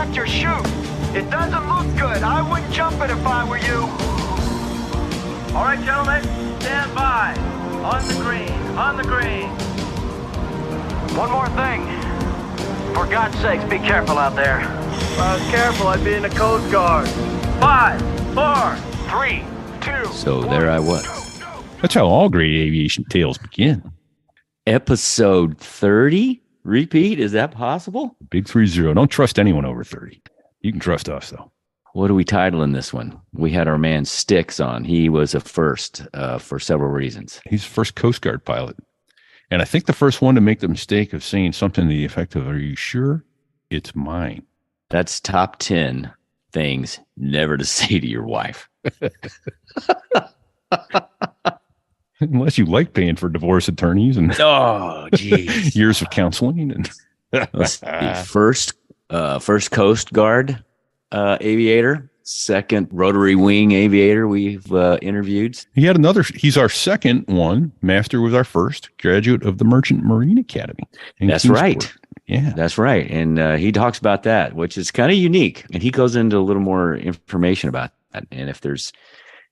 back your chute. It doesn't look good. I wouldn't jump it if I were you. All right, gentlemen, stand by. On the green, on the green. One more thing. For God's sakes, be careful out there. If I was careful, I'd be in the Coast Guard. 5, 4, 3, 2. So there I was. That's how all great aviation tales begin. Episode 30? Repeat? Is that possible? Big 30. Don't trust anyone over 30. You can trust us, though. What are we titling this one? We had our man Styx on. He was a first for several reasons. He's the first Coast Guard pilot. And I think the first one to make the mistake of saying something to the effect of, "Are you sure it's mine?" That's top 10 things never to say to your wife. Unless you like paying for divorce attorneys and geez. years of counseling. And Let's see. First Coast Guard aviator, second rotary wing aviator we've interviewed. he had another. He's our second one. Master was our first graduate of the Merchant Marine Academy. That's Kingsport. right. Yeah, That's right. And he talks about that, which is kind of unique. And he goes into a little more information about that. And if there's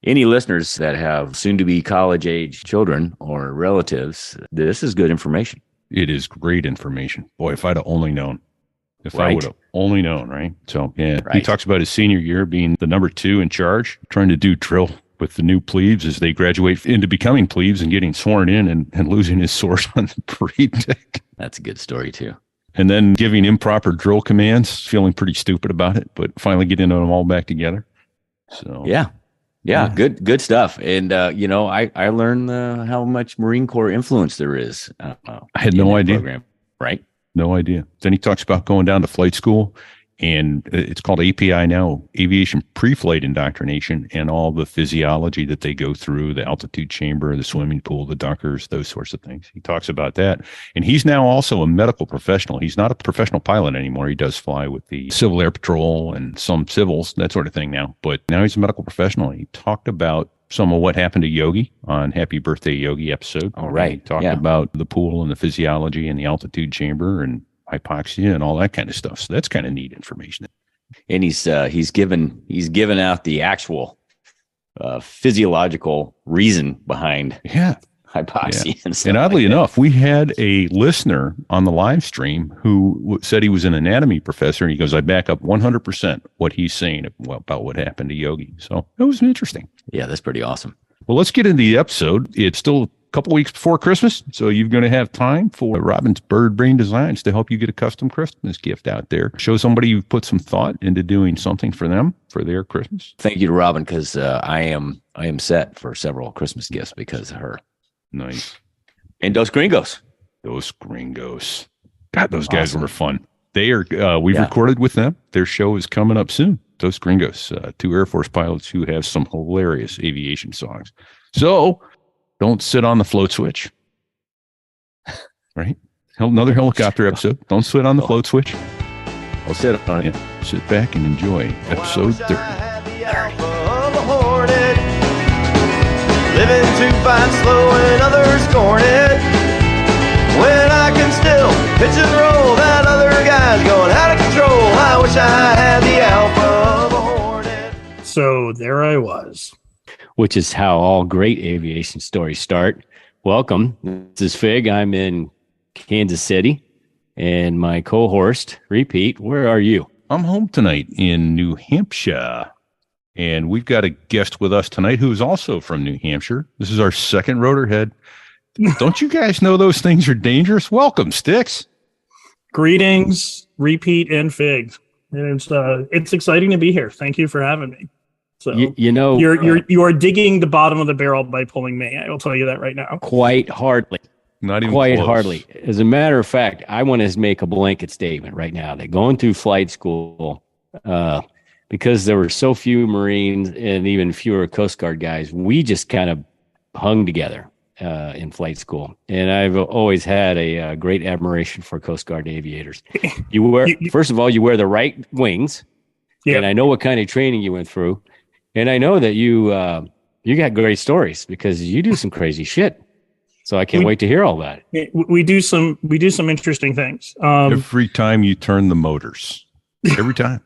any listeners that have soon-to-be college-age children or relatives, this is good information. it is great information. Boy, if I'd have only known. If Right. I would have only known, right? So, yeah, he Right. talks about his senior year being the number 2 in charge, trying to do drill with the new plebes as they graduate into becoming plebes and getting sworn in and losing his sword on the parade deck. That's a good story, too. And then giving improper drill commands, feeling pretty stupid about it, but finally getting them all back together. So, Yeah. Good stuff. And, I learned how much Marine Corps influence there is. I had in no that idea. program, right? No idea. Then he talks about going down to flight school, and it's called API now, Aviation PreFlight Indoctrination, and all the physiology that they go through, the altitude chamber, the swimming pool, the dunkers, those sorts of things. He talks about that. And he's now also a medical professional. He's not a professional pilot anymore. He does fly with the Civil Air Patrol and some civils, that sort of thing now. But now he's a medical professional. He talked about some of what happened to Yogi on Happy Birthday Yogi episode. Oh, right. He talked Yeah. about the pool and the physiology and the altitude chamber and hypoxia and all that kind of stuff. So that's kind of neat information. And he's given out the actual physiological reason behind Yeah. hypoxia and stuff. And oddly like that. enough, we had a listener on the live stream who said he was an anatomy professor. And he goes, I back up 100% what he's saying about what happened to Yogi. So it was interesting. Yeah, that's pretty awesome. Well, let's get into the episode. It's still a couple weeks before Christmas, so you're going to have time for Robin's Bird Brain Designs to help you get a custom Christmas gift out there. Show somebody you've put some thought into doing something for them for their Christmas. Thank you to Robin, because I am set for several Christmas gifts because of her. Nice. And Dos Gringos. Those gringos. God, those guys Awesome. were fun. They are, we've Yeah. recorded with them. Their show is coming up soon. Those gringos, 2 Air Force pilots who have some hilarious aviation songs. So don't sit on the float switch. Right? Another helicopter episode. Don't sit on the float switch. I'll sit on it. Yeah. Sit back and enjoy episode 30. Living too fast, slow, and others scorn it. When I can still pitch and roll, that other guy's going out of control. I wish I had the alpha of a hornet. So there I was. Which is how all great aviation stories start. Welcome. This is Fig. I'm in Kansas City. And my co-host, Repeat, where are you? I'm home tonight in New Hampshire. And we've got a guest with us tonight who is also from New Hampshire. This is our second rotorhead. Don't you guys know those things are dangerous? Welcome, Styx. Greetings, Repeat, and Fig. And it's exciting to be here. Thank you for having me. So You know, you are digging the bottom of the barrel by pulling me. I will tell you that right now. quite hardly. Not even Quite close. hardly. As a matter of fact, I want to make a blanket statement right now that going through flight school, because there were so few Marines and even fewer Coast Guard guys, we just kind of hung together in flight school. And I've always had a great admiration for Coast Guard aviators. You wear, first of all, you wear the right wings. Yeah. And I know what kind of training you went through. And I know that you got great stories because you do some crazy shit. So I can't wait to hear all that. We do some interesting things. Every time you turn the motors. every time.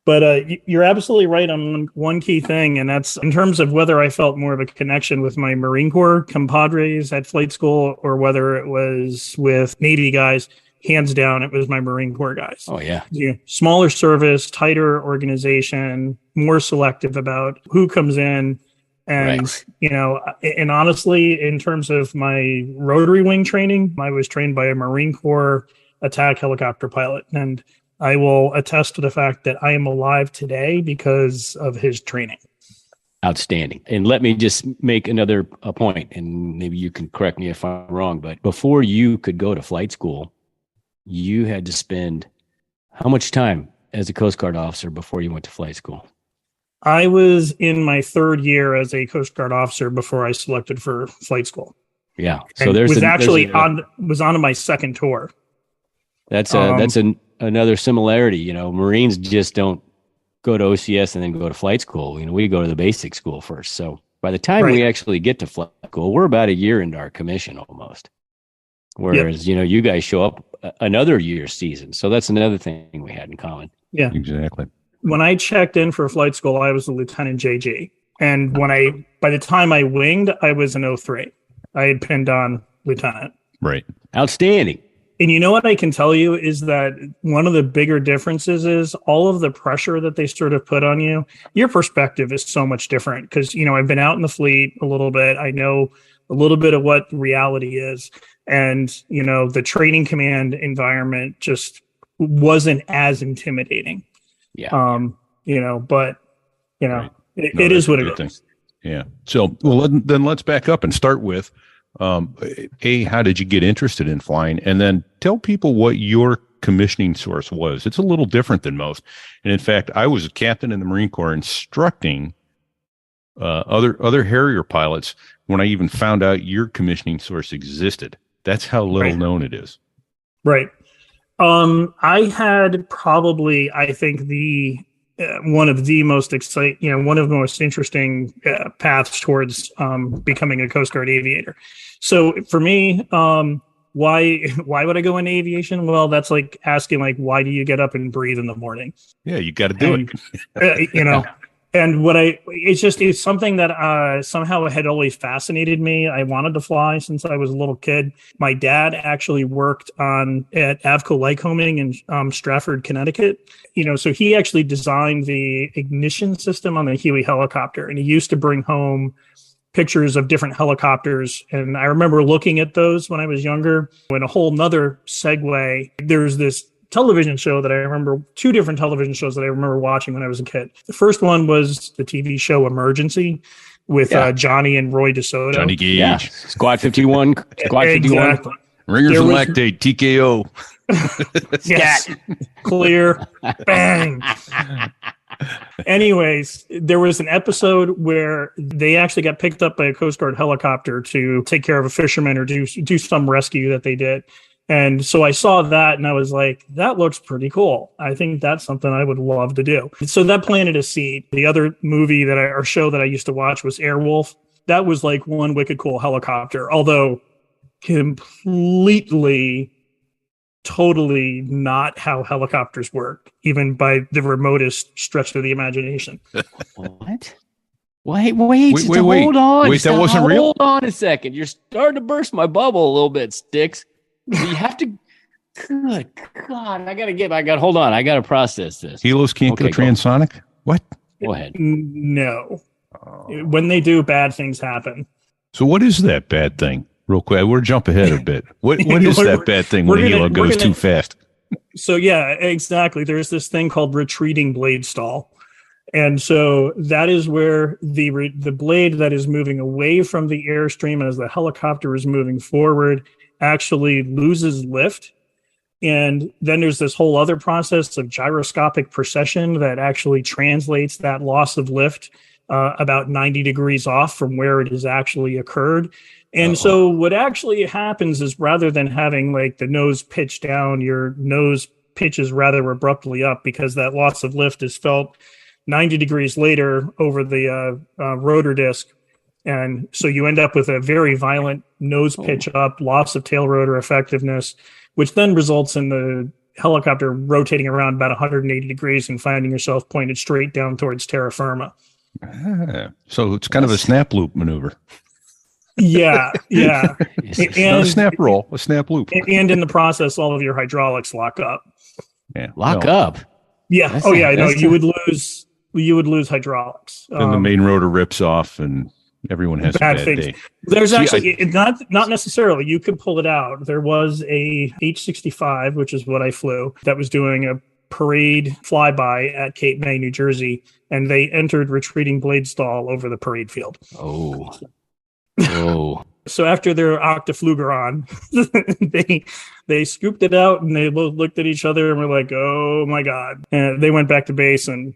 But you're absolutely right on one key thing, and that's in terms of whether I felt more of a connection with my Marine Corps compadres at flight school or whether it was with Navy guys. Hands down, it was my Marine Corps guys. Oh, yeah. Smaller service, tighter organization, more selective about who comes in. And, Right. And honestly, in terms of my rotary wing training, I was trained by a Marine Corps attack helicopter pilot. And I will attest to the fact that I am alive today because of his training. Outstanding. And let me just make another point, and maybe you can correct me if I'm wrong, but before you could go to flight school, you had to spend how much time as a Coast Guard officer before you went to flight school? I was in my third year as a Coast Guard officer before I selected for flight school. Yeah. So and was on my second tour. That's another similarity. Marines just don't go to OCS and then go to flight school. We go to the basic school first. So by the time we actually get to flight school, we're about a year into our commission almost. Whereas, you guys show up another year's season. So that's another thing we had in common. Yeah, exactly. When I checked in for flight school, I was a Lieutenant JG. And by the time I winged, I was an 03. I had pinned on Lieutenant. Right. Outstanding. And you know what I can tell you is that one of the bigger differences is all of the pressure that they sort of put on you. Your perspective is so much different because, I've been out in the fleet a little bit. I know a little bit of what reality is. And, the training command environment just wasn't as intimidating. Yeah. But, Right. it is what it is. Yeah. So, then let's back up and start with, how did you get interested in flying? And then tell people what your commissioning source was. It's a little different than most. And in fact, I was a captain in the Marine Corps instructing other Harrier pilots when I even found out your commissioning source existed. That's how little known it is. Right. I had probably, I think, one of the most exciting, one of the most interesting paths towards becoming a Coast Guard aviator. So for me, why would I go into aviation? Well, that's like asking, why do you get up and breathe in the morning? Yeah, you got to do it. And it's something that somehow had always fascinated me. I wanted to fly since I was a little kid. My dad actually worked at Avco Lycoming in Stratford, Connecticut. So he actually designed the ignition system on the Huey helicopter, and he used to bring home pictures of different helicopters. And I remember looking at those when I was younger. In a whole nother segue, there's this television show that I remember, two different television shows that I remember watching when I was a kid. The first one was the TV show Emergency with Johnny and Roy DeSoto. Johnny Gage. Yeah. Squad 51. Exactly. Ringers and Lactate, TKO. Yes. Clear. Bang. Anyways, there was an episode where they actually got picked up by a Coast Guard helicopter to take care of a fisherman or do some rescue that they did. And so I saw that and I was like, that looks pretty cool. I think that's something I would love to do. So that planted a seed. The other movie or show that I used to watch was Airwolf. That was like one wicked cool helicopter, although completely, totally not how helicopters work, even by the remotest stretch of the imagination. What? Wait, hold on. Wait, that wasn't real? Hold on a second. You're starting to burst my bubble a little bit, Sticks. You have to. Good God! Hold on. I got to process this. Helos can't go transonic. What? Go ahead. No. When they do, bad things happen. So what is that bad thing? Real quick, we're jump ahead a bit. What is that bad thing when a helo goes too fast? So yeah, exactly. There's this thing called retreating blade stall. And so that is where the blade that is moving away from the airstream as the helicopter is moving forward actually loses lift. And then there's this whole other process of gyroscopic precession that actually translates that loss of lift about 90 degrees off from where it has actually occurred. And so what actually happens is rather than having like the nose pitch down, your nose pitches rather abruptly up because that loss of lift is felt 90 degrees later over the rotor disc. And so you end up with a very violent nose pitch up, loss of tail rotor effectiveness, which then results in the helicopter rotating around about 180 degrees and finding yourself pointed straight down towards terra firma. So it's kind of a snap loop maneuver. Yeah. Not a snap roll, a snap loop. And in the process, all of your hydraulics lock up. Yeah. Lock up. Yeah. That's You would lose hydraulics. Then the main rotor rips off and everyone has bad a bad things. day. There's not necessarily. You could pull it out. There was a H-65, which is what I flew, that was doing a parade flyby at Cape May, New Jersey, and they entered retreating blade stall over the parade field. Oh. So after their octaflugeron, they scooped it out and they both looked at each other and were like, "Oh my god!" And they went back to base, and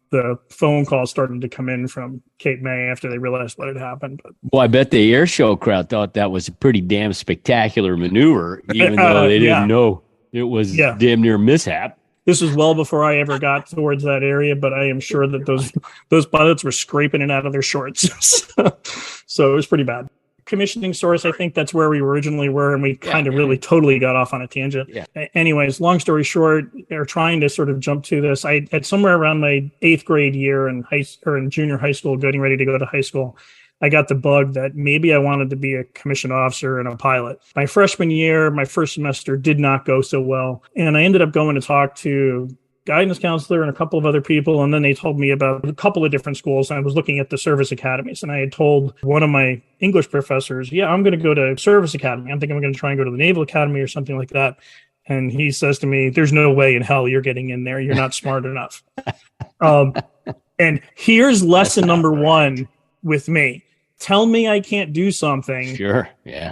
the phone calls started to come in from Cape May after they realized what had happened. Well, I bet the air show crowd thought that was a pretty damn spectacular maneuver, even though they didn't know it was damn near mishap. This was well before I ever got towards that area, but I am sure that those pilots were scraping it out of their shorts. So it was pretty bad. Commissioning source, I think that's where we originally were, and we kind of really totally got off on a tangent. Yeah. Anyways, long story short, they're trying to sort of jump to this. I at somewhere around my 8th grade year in junior high school, getting ready to go to high school, I got the bug that maybe I wanted to be a commissioned officer and a pilot. My freshman year, my first semester did not go so well, and I ended up going to talk to guidance counselor and a couple of other people, and then they told me about a couple of different schools. I was looking at the service academies, and I had told one of my English professors, I'm going to go to service academy. I'm thinking I'm going to try and go to the Naval Academy or something like that. And he says to me, "There's no way in hell you're getting in there. You're not smart enough." And here's lesson number one with me. Tell me I can't do something. Sure. Yeah.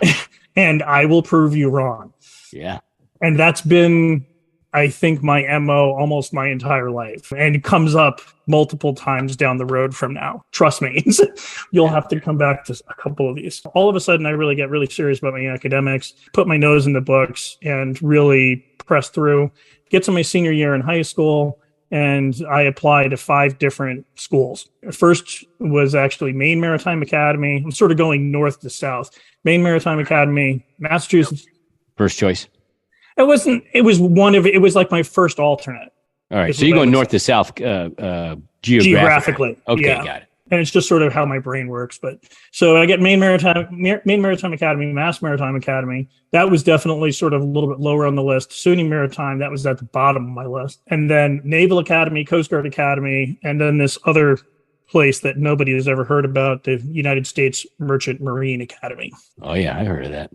And I will prove you wrong. Yeah. And that's been, I think, my MO almost my entire life. And it comes up multiple times down the road from now. Trust me. You'll have to come back to a couple of these. All of a sudden, I really get really serious about my academics, put my nose in the books, and really press through. Get to my senior year in high school, and I applied to 5 different schools. First was actually Maine Maritime Academy. I'm sort of going north to south. Maine Maritime Academy, Massachusetts. First choice. It was like my first alternate. All right. So you're going north to south geographically. Okay, yeah. Got it. And it's just sort of how my brain works. But so I get Maine Maritime Academy, Mass Maritime Academy. That was definitely sort of a little bit lower on the list. SUNY Maritime, that was at the bottom of my list. And then Naval Academy, Coast Guard Academy, and then this other place that nobody has ever heard about, the United States Merchant Marine Academy. Oh, yeah, I heard of that.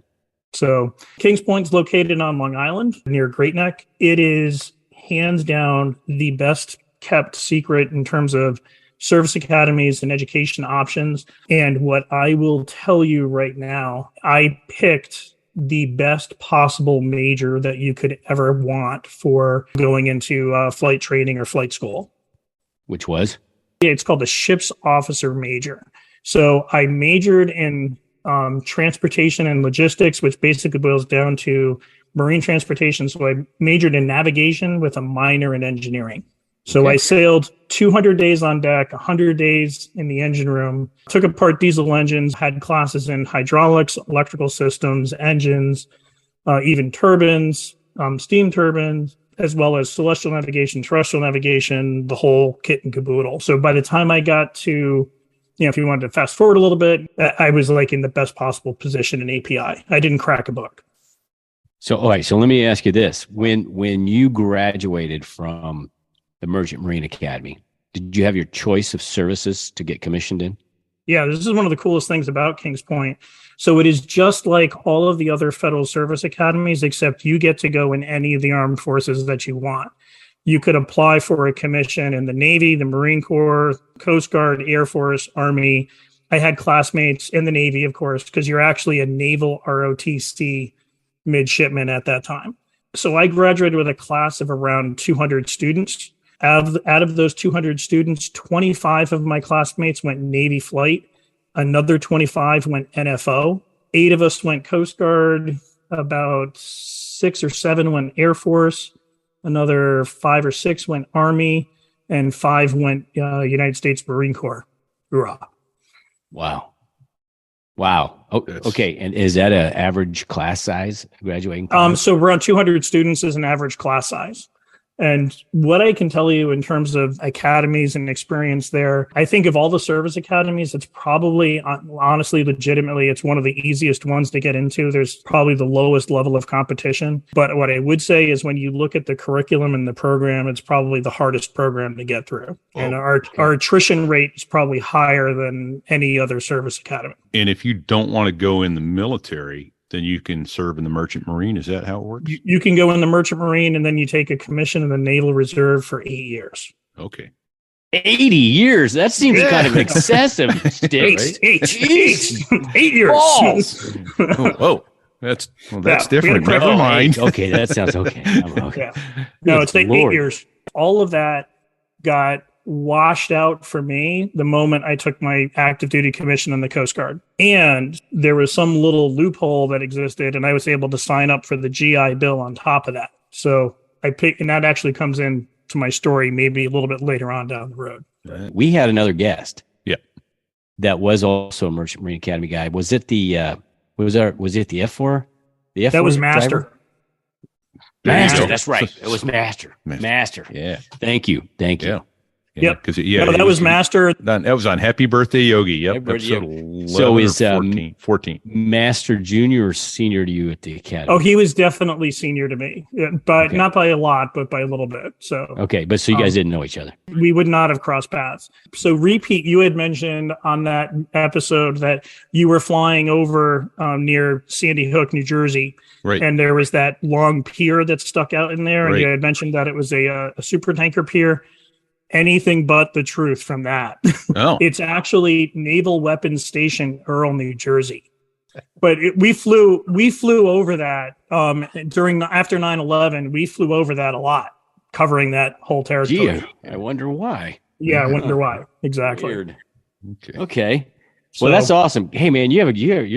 So Kings Point is located on Long Island near Great Neck. It is hands down the best kept secret in terms of service academies and education options. And what I will tell you right now, I picked the best possible major that you could ever want for going into flight training or flight school. Which was? Yeah, it's called the Ship's Officer Major. So I majored in transportation and logistics, which basically boils down to marine transportation. So I majored in navigation with a minor in engineering. So I sailed 200 days on deck, 100 days in the engine room, took apart diesel engines, had classes in hydraulics, electrical systems, engines, even turbines, steam turbines, as well as celestial navigation, terrestrial navigation, the whole kit and caboodle. So by the time I got to, if you wanted to fast forward a little bit, I was like in the best possible position in API. I didn't crack a book. So, all right. So let me ask you this. When you graduated from the Merchant Marine Academy, did you have your choice of services to get commissioned in? Yeah, this is one of the coolest things about Kings Point. So it is just like all of the other federal service academies, except you get to go in any of the armed forces that you want. You could apply for a commission in the Navy, the Marine Corps, Coast Guard, Air Force, Army. I had classmates in the Navy, of course, because you're actually a naval ROTC midshipman at that time. So I graduated with a class of around 200 students. Out of those 200 students, 25 of my classmates went Navy flight. Another 25 went NFO. 8 of us went Coast Guard. About 6 or 7 went Air Force. Another 5 or 6 went Army. And 5 went United States Marine Corps. Hoorah. Wow. Wow. Oh, okay. And is that an average class size graduating class? So around 200 students is an average class size. And what I can tell you in terms of academies and experience there, I think of all the service academies, it's probably, honestly, legitimately, it's one of the easiest ones to get into. There's probably the lowest level of competition. But what I would say is when you look at the curriculum and the program, it's probably the hardest program to get through. And our attrition rate is probably higher than any other service academy. And if you don't want to go in the military, then you can serve in the Merchant Marine. Is that how it works? You can go in the Merchant Marine and then you take a commission in the Naval Reserve for 8 years. Okay. 80 years. That seems kind of excessive. Sticks. Eight years. Oh, that's different. Never mind. Okay, that sounds okay. Okay. Yeah. No, it's 8 years. All of that got washed out for me the moment I took my active duty commission in the Coast Guard. And there was some little loophole that existed, and I was able to sign up for the GI Bill on top of that. So I picked, and that actually comes in to my story maybe a little bit later on down the road. We had another guest. Yeah. That was also a Merchant Marine Academy guy. Was it the was it the F4? The F4 that was Master. Master, that's right. It was Master. Master. Yeah. Thank you. Yeah. Yep. Because that was Master. That was on Happy Birthday Yogi. Yep. Episode 11 so is 14. Master junior or senior to you at the academy? Oh, he was definitely senior to me, but not by a lot, but by a little bit. So okay, but so you guys didn't know each other. We would not have crossed paths. So repeat, you had mentioned on that episode that you were flying over near Sandy Hook, New Jersey. Right. And there was that long pier that stuck out in there. And you had mentioned that it was a super tanker pier. Anything but the truth from that. Oh. It's actually Naval Weapons Station, Earl, New Jersey. But we flew over that after 9/11. We flew over that a lot, covering that whole territory. Gee, I wonder why. Yeah, I wonder why. Exactly. Weird. Okay. Well, that's awesome. Hey, man, you're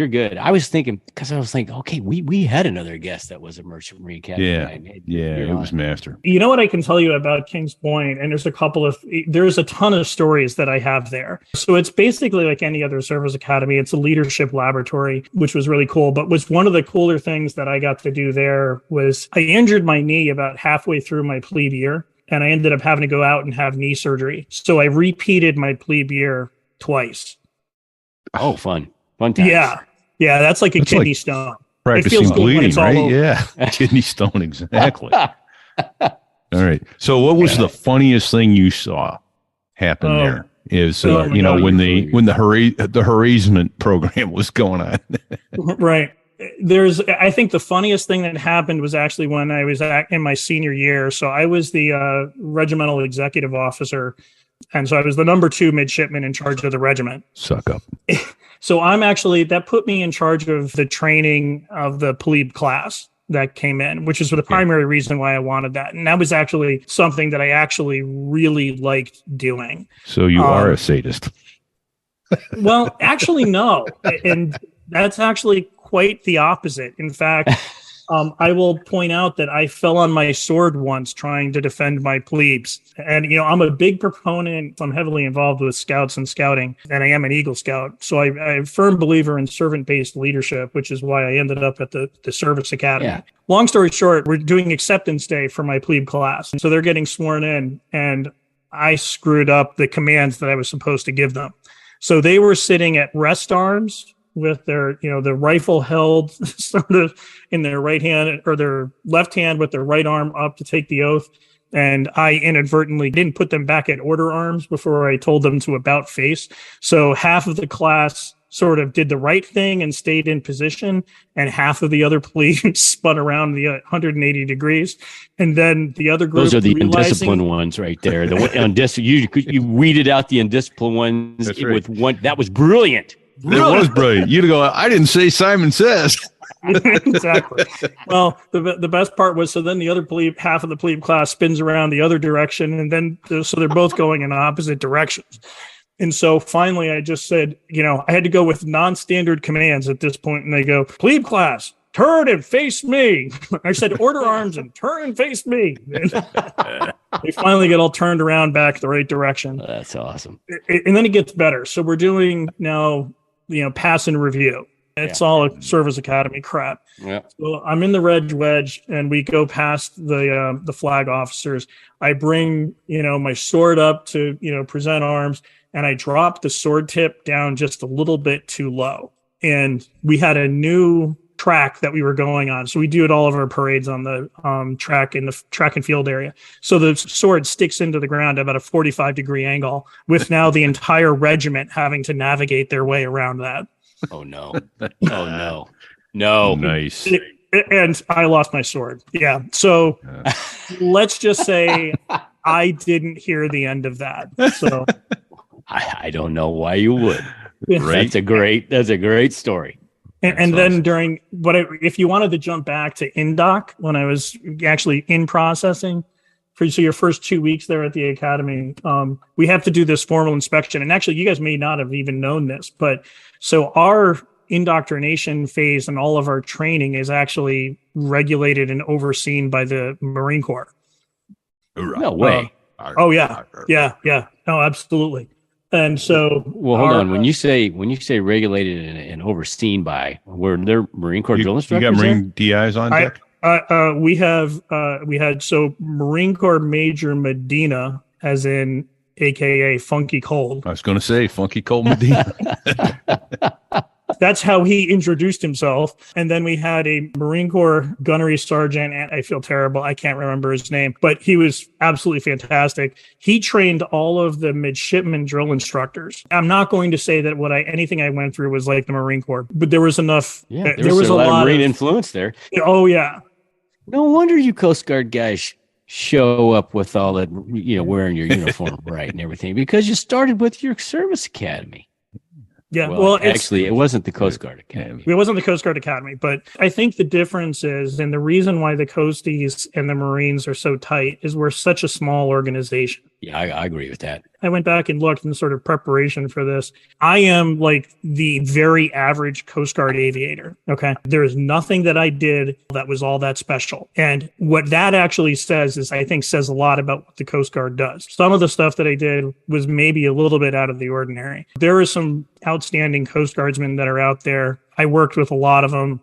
good. I was thinking, okay, we had another guest that was a Merchant Marine Academy. Yeah, it was Master. You know what I can tell you about Kings Point, and there's a ton of stories that I have there. So it's basically like any other service academy. It's a leadership laboratory, which was really cool. But was one of the cooler things that I got to do there was I injured my knee about halfway through my plebe year, and I ended up having to go out and have knee surgery. So I repeated my plebe year twice. Oh, fun times. Yeah, that's like a kidney stone. Practicing bleeding, right? Yeah, kidney stone, exactly. All right. So, what was the funniest thing you saw happen there? Is when the harassment program was going on? Right. I think the funniest thing that happened was actually when I was in my senior year. So I was the regimental executive officer. And so I was the number 2 midshipman in charge of the regiment. Suck up. So that put me in charge of the training of the plebe class that came in, which is the primary reason why I wanted that. And that was actually something that I actually really liked doing. So you are a sadist. Well, actually, no. And that's actually quite the opposite. In fact, I will point out that I fell on my sword once trying to defend my plebes. And, I'm a big proponent. I'm heavily involved with scouts and scouting, and I am an Eagle Scout. So I'm a firm believer in servant-based leadership, which is why I ended up at the Service Academy. Yeah. Long story short, we're doing acceptance day for my plebe class. And so they're getting sworn in, and I screwed up the commands that I was supposed to give them. So they were sitting at rest arms with their, the rifle held sort of in their right hand or their left hand with their right arm up to take the oath. And I inadvertently didn't put them back at order arms before I told them to about face. So half of the class sort of did the right thing and stayed in position, and half of the other plebes spun around the 180 degrees. And then the other group, those are the undisciplined ones right there. You weeded out the undisciplined ones with one. That was brilliant. It was brilliant. You'd go, I didn't say Simon Says. Exactly. Well, the best part was, so then the other half of the plebe class spins around the other direction, and then so they're both going in opposite directions. And so finally I just said, I had to go with non-standard commands at this point, and they go, plebe class, turn and face me. I said, order arms and turn and face me. And they finally get all turned around back the right direction. That's awesome. And then it gets better. So we're doing now, pass and review. It's all a service academy crap. Yeah. So I'm in the Reg Wedge, and we go past the flag officers. I bring my sword up to present arms, and I drop the sword tip down just a little bit too low. And we had a new track that we were going on, so we do it all of our parades on the track in the track and field area. So the sword sticks into the ground at about a 45-degree angle, with now the entire regiment having to navigate their way around that. Oh no! Oh no! Nice. And I lost my sword. Yeah. So let's just say I didn't hear the end of that. So I don't know why you would. Right. That's a great story. And then during if you wanted to jump back to Indoc, when I was actually in processing, so your first 2 weeks there at the academy, we have to do this formal inspection. And actually, you guys may not have even known this, but so our indoctrination phase and all of our training is actually regulated and overseen by the Marine Corps. No way. Oh yeah. No, absolutely. And so, well, hold on. When you say regulated and overseen by, were there Marine Corps drill instructors? You got Marine DIs on deck? We had Marine Corps Major Medina, as in AKA Funky Cold. I was going to say Funky Cold Medina. That's how he introduced himself. And then we had a Marine Corps gunnery sergeant, and I feel terrible, I can't remember his name, but he was absolutely fantastic. He trained all of the midshipmen drill instructors. I'm not going to say that anything I went through was like the Marine Corps, but there was enough. Yeah, there was a lot of Marine influence there. Oh yeah. No wonder you Coast Guard guys show up with all that, wearing your uniform right and everything, because you started with your service academy. Yeah, well, actually, it wasn't the Coast Guard Academy. It wasn't the Coast Guard Academy, but I think the difference is, and the reason why the Coasties and the Marines are so tight, is we're such a small organization. Yeah, I agree with that. I went back and looked in sort of preparation for this. I am like the very average Coast Guard aviator. Okay. There is nothing that I did that was all that special. And what that actually says is, I think, says a lot about what the Coast Guard does. Some of the stuff that I did was maybe a little bit out of the ordinary. There are some outstanding Coast Guardsmen that are out there. I worked with a lot of them.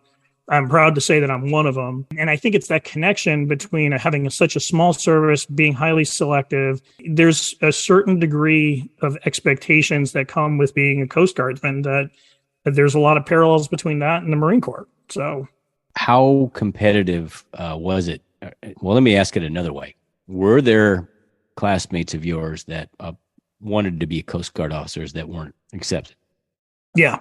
I'm proud to say that I'm one of them. And I think it's that connection between having such a small service, being highly selective. There's a certain degree of expectations that come with being a Coast Guardsman, that there's a lot of parallels between that and the Marine Corps. So how competitive was it? Well, let me ask it another way. Were there classmates of yours that wanted to be Coast Guard officers that weren't accepted? Yeah.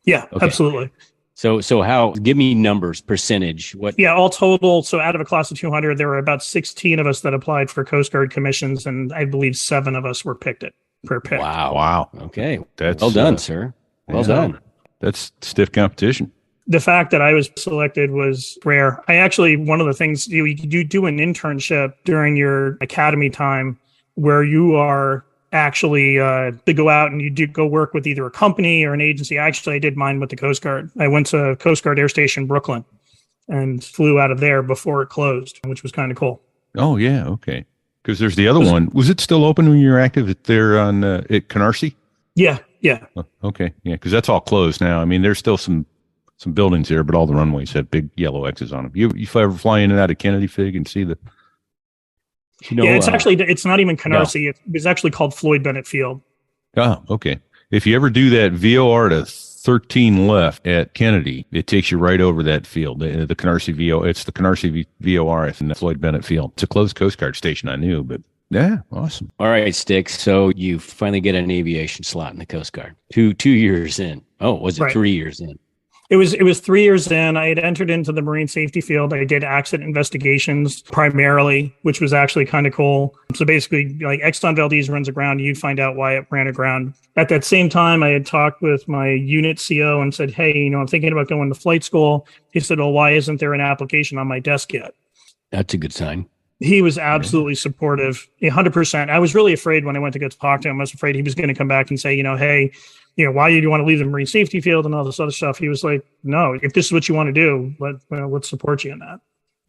Yeah, okay. Absolutely. So how, give me numbers, percentage, what? Yeah, all total. So out of a class of 200, there were about 16 of us that applied for Coast Guard commissions, and I believe 7 of us were picked per pick. Wow. Okay. That's well done, sir. Well done. That's stiff competition. The fact that I was selected was rare. One of the things, you do an internship during your academy time where you are actually to go out and you do go work with either a company or an agency. Actually, I did mine with the Coast Guard. I went to Coast Guard Air Station Brooklyn and flew out of there before it closed, which was kind of cool. Oh yeah, okay. Because there's the other one. Was it still open when you were active there on at Canarsie? Yeah. Oh, okay, yeah. Because that's all closed now. I mean, there's still some buildings here, but all the runways have big yellow X's on them. You ever fly in and out of Kennedy Fig and see the? It's not even Canarsie. No. It was actually called Floyd Bennett Field. Oh, okay. If you ever do that VOR to 13 left at Kennedy, it takes you right over that field. The Canarsie VOR. It's the Canarsie VOR and the Floyd Bennett Field. It's a closed Coast Guard station, I knew, but yeah, awesome. All right, Sticks. So you finally get an aviation slot in the Coast Guard. 2 years in. Oh, was it right. 3 years in? It was 3 years in. I had entered into the Marine Safety Field. I did accident investigations primarily, which was actually kind of cool. So basically, like Exxon Valdez runs aground, you'd find out why it ran aground. At that same time, I had talked with my unit CO and said, hey, I'm thinking about going to flight school. He said, well, why isn't there an application on my desk yet? That's a good sign. He was absolutely supportive, 100%. I was really afraid when I went to go talk to him. I was afraid he was going to come back and say, hey, why do you want to leave the Marine Safety Field and all this other stuff? He was like, no, if this is what you want to do, let's support you in that.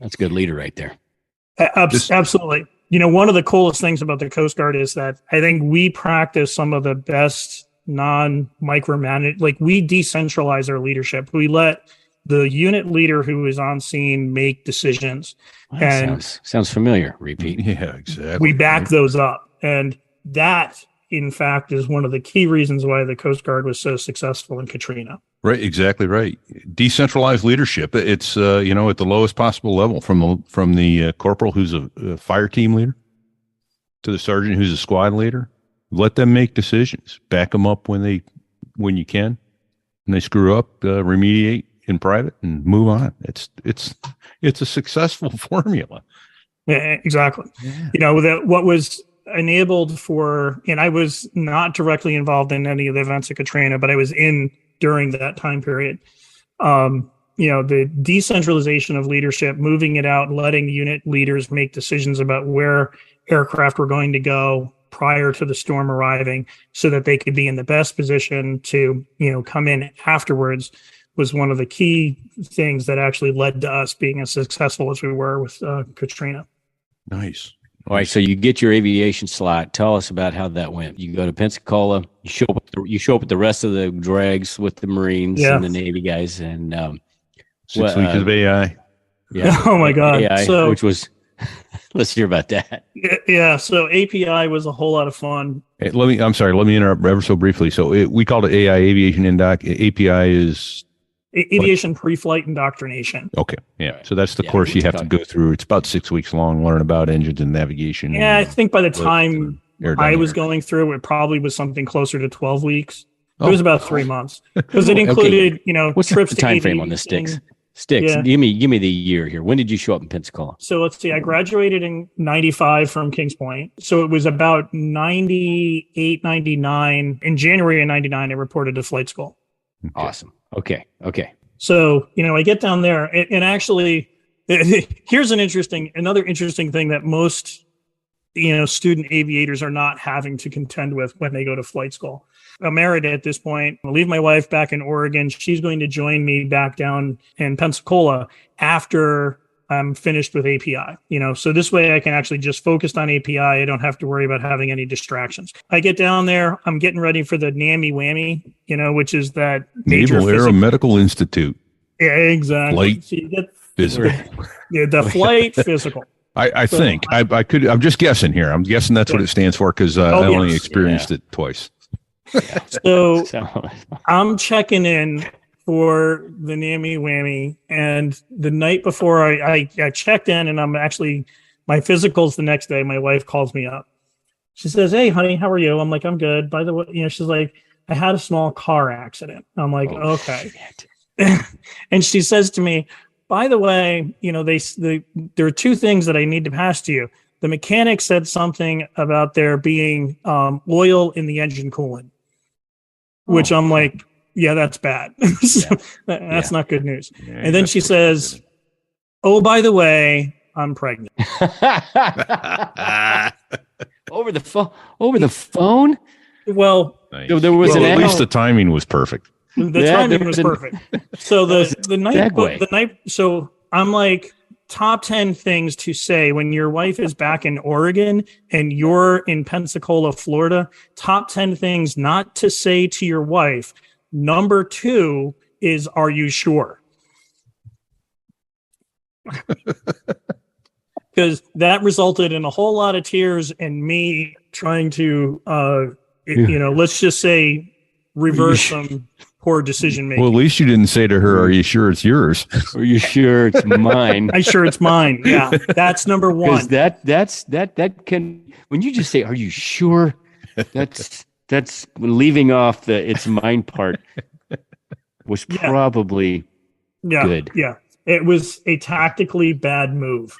That's a good leader right there. Absolutely. One of the coolest things about the Coast Guard is that I think we practice some of the best non-micromanage. Like, we decentralize our leadership. We let the unit leader who is on scene make decisions. Well, that sounds familiar. Repeat. Yeah, exactly. We back those up. And that, in fact, is one of the key reasons why the Coast Guard was so successful in Katrina. Right, exactly right. Decentralized leadership. It's at the lowest possible level, from the corporal who's a fire team leader to the sergeant who's a squad leader. Let them make decisions. Back them up when you can. When they screw up, remediate in private and move on. It's a successful formula. Yeah, exactly. Yeah. What was enabled and I was not directly involved in any of the events of Katrina, but I was in during that time period. The decentralization of leadership, moving it out, letting unit leaders make decisions about where aircraft were going to go prior to the storm arriving so that they could be in the best position to, come in afterwards, was one of the key things that actually led to us being as successful as we were with Katrina. Nice. All right, so you get your aviation slot. Tell us about how that went. You go to Pensacola. You show up with the rest of the drags with the Marines and the Navy guys, and 6 weeks of AI. Yeah. Oh my God. AI, which was. Let's hear about that. Yeah. So API was a whole lot of fun. Hey, let me interrupt ever so briefly. So we called it AI, Aviation API is Aviation PreFlight Indoctrination. Okay. Yeah. So that's the course you have to go through. It's about 6 weeks long, learn about engines and navigation. Yeah. I think by the time I was going through, it probably was something closer to 12 weeks. It was about 3 months because it included, what's trips the to time frame on the sticks? Yeah. Give me the year here. When did you show up in Pensacola? So let's see. I graduated in 95 from Kings Point. So it was about 98, 99. In January of 99, I reported to flight school. Awesome. Okay. So, I get down there and actually, here's another interesting thing that most, student aviators are not having to contend with when they go to flight school. I'm married at this point. I'll leave my wife back in Oregon. She's going to join me back down in Pensacola after I'm finished with API, so this way I can actually just focus on API. I don't have to worry about having any distractions. I get down there. I'm getting ready for the NAMI WAMI, which is that major Naval Aeromedical Institute. Yeah, exactly. Flight so you get physical. The flight physical. I'm just guessing here. I'm guessing that's what it stands for because I only experienced it twice. So I'm checking in for the NAMI WAMI, and the night before I checked in, and I'm actually, my physical's the next day. My wife calls me up. She says, "Hey, honey, how are you?" I'm like, "I'm good." By the way, she's like, "I had a small car accident." I'm like, "Okay." And she says to me, "By the way, there are two things that I need to pass to you. The mechanic said something about there being oil in the engine coolant," which I'm like, "Yeah, that's bad. That's not good news." Yeah, and then she says, "Oh, by the way, I'm pregnant." Over the phone? Well, nice. there was at least the timing was perfect. The timing was perfect. So the night. So I'm like, top 10 things to say when your wife is back in Oregon and you're in Pensacola, Florida. Top 10 things not to say to your wife. Number 2 is, "Are you sure?" Because that resulted in a whole lot of tears and me trying to, let's just say, reverse some poor decision making. Well, at least you didn't say to her, "Are you sure it's yours?" Are you sure it's mine? I'm sure it's mine. Yeah, that's number 1. Because that can, when you just say, "Are you sure?" That's leaving off the "it's mine" part was probably good. Yeah, it was a tactically bad move.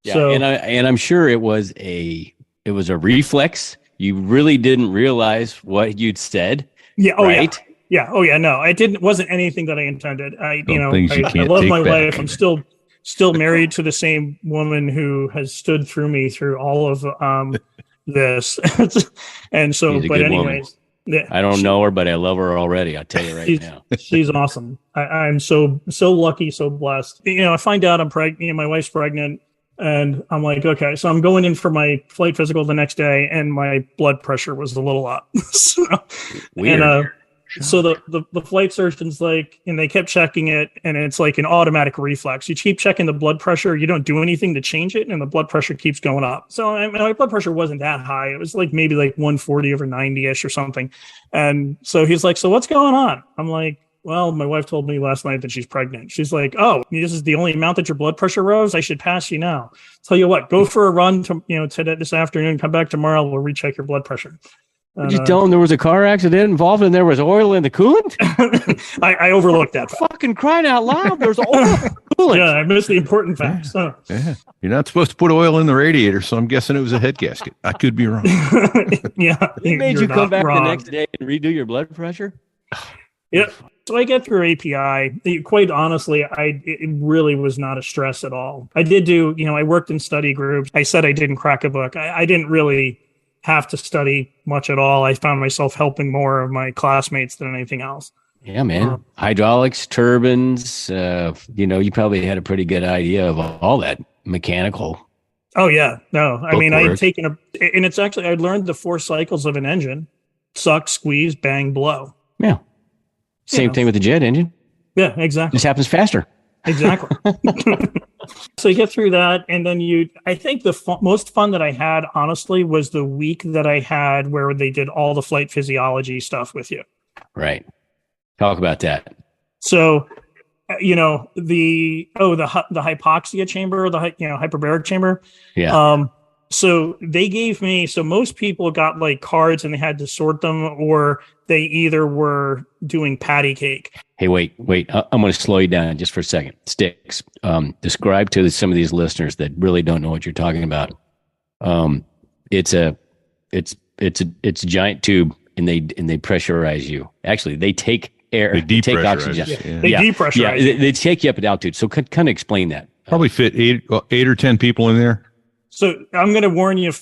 Yeah, so, and I'm sure it was a reflex. You really didn't realize what you'd said. Yeah. Oh, right? Yeah. Oh yeah. No, it wasn't anything that I intended. I love my back. wife. I'm still married to the same woman who has stood through me through all of this. And so, but anyways, I don't know her, but I love her already. I'll tell you right now. She's awesome. I'm so lucky, so blessed. I find out I'm pregnant. My wife's pregnant. And I'm like, okay, so I'm going in for my flight physical the next day, and my blood pressure was a little up. So, Weird. And so the flight surgeon's like, and they kept checking it, and it's like an automatic reflex. You keep checking the blood pressure, you don't do anything to change it, and the blood pressure keeps going up. So my blood pressure wasn't that high. It was like maybe like 140 over 90-ish or something. And so he's like, so what's going on? I'm like, well, my wife told me last night that she's pregnant. She's like, oh, this is the only amount that your blood pressure rose? I should pass you now. Tell you what, go for a run today, this afternoon, come back tomorrow, we'll recheck your blood pressure. Did you tell him there was a car accident involved and there was oil in the coolant? I overlooked that. Fucking crying out loud. There's oil in the coolant. Yeah, I missed the important facts. So. Yeah. You're not supposed to put oil in the radiator, so I'm guessing it was a head gasket. I could be wrong. Yeah. They made you come back the next day and redo your blood pressure? Yep. So I get through API. Quite honestly, it really was not a stress at all. I did do, I worked in study groups. I said I didn't crack a book. I didn't really have to study much at all. I found myself helping more of my classmates than anything else. Yeah, man. Hydraulics, turbines, you probably had a pretty good idea of all that mechanical. Oh, yeah. No, I mean, work. I'd taken and it's actually, I learned the 4 cycles of an engine: suck, squeeze, bang, blow. Yeah. Same thing with the jet engine. Yeah, exactly. This happens faster. Exactly. So you get through that, and then I think the most fun that I had, honestly, was the week that I had where they did all the flight physiology stuff with you. Right. Talk about that. So, the hypoxia chamber, the hyperbaric chamber. Yeah. So they gave me, so most people got like cards and they had to sort them, or they either were doing patty cake. Hey, wait. I'm going to slow you down just for a second. Sticks. Describe to some of these listeners that really don't know what you're talking about. It's a giant tube, and they pressurize you. Actually, they take air. They take oxygen. Yeah. They depressurize. Yeah, they take you up at altitude. So kind of explain that. Probably fit 8 or 10 people in there. So I'm going to warn you,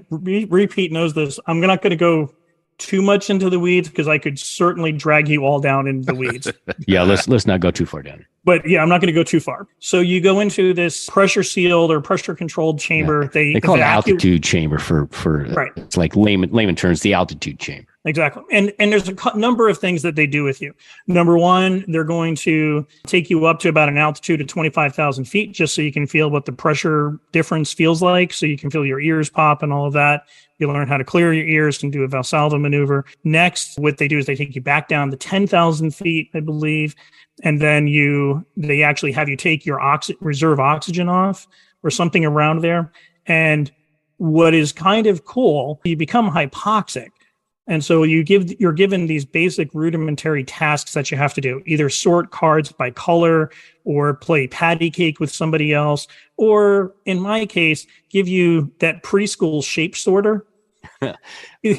Repeat knows this. I'm not going to go too much into the weeds because I could certainly drag you all down into the weeds. Yeah, let's not go too far down. But yeah, I'm not going to go too far. So you go into this pressure sealed or pressure controlled chamber. Yeah. They call it altitude chamber for right. It's like layman terms, the altitude chamber. Exactly. And there's a number of things that they do with you. Number one, they're going to take you up to about an altitude of 25,000 feet just so you can feel what the pressure difference feels like. So you can feel your ears pop and all of that. You learn how to clear your ears and do a Valsalva maneuver. Next, what they do is they take you back down to 10,000 feet, I believe. And then they actually have you take your reserve oxygen off or something around there. And what is kind of cool, you become hypoxic. And so you're given these basic rudimentary tasks that you have to do, either sort cards by color or play patty cake with somebody else, or in my case, give you that preschool shape sorter.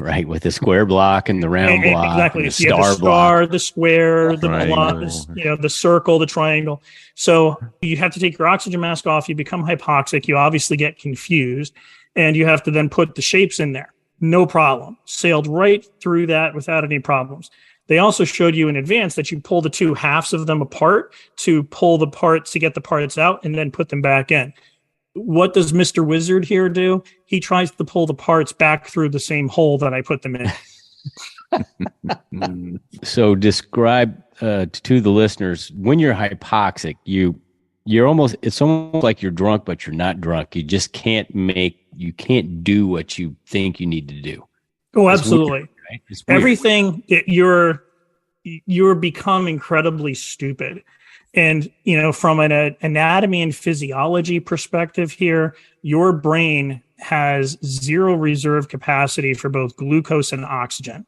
Right, with the square block and the round block. Exactly. And the so star the block. the square, the Triangle. block, the circle, the triangle. So you have to take your oxygen mask off. You become hypoxic. You obviously get confused, and you have to then put the shapes in there. No problem. Sailed right through that without any problems. They also showed you in advance that you pull the 2 halves of them apart to pull the parts, to get the parts out and then put them back in. What does Mr. Wizard here do? He tries to pull the parts back through the same hole that I put them in. So describe to the listeners, when you're hypoxic, it's almost like you're drunk, but you're not drunk. You just can't do what you think you need to do. Oh, absolutely. Weird, right? Everything you're become incredibly stupid. And, from an anatomy and physiology perspective here, your brain has 0 reserve capacity for both glucose and oxygen.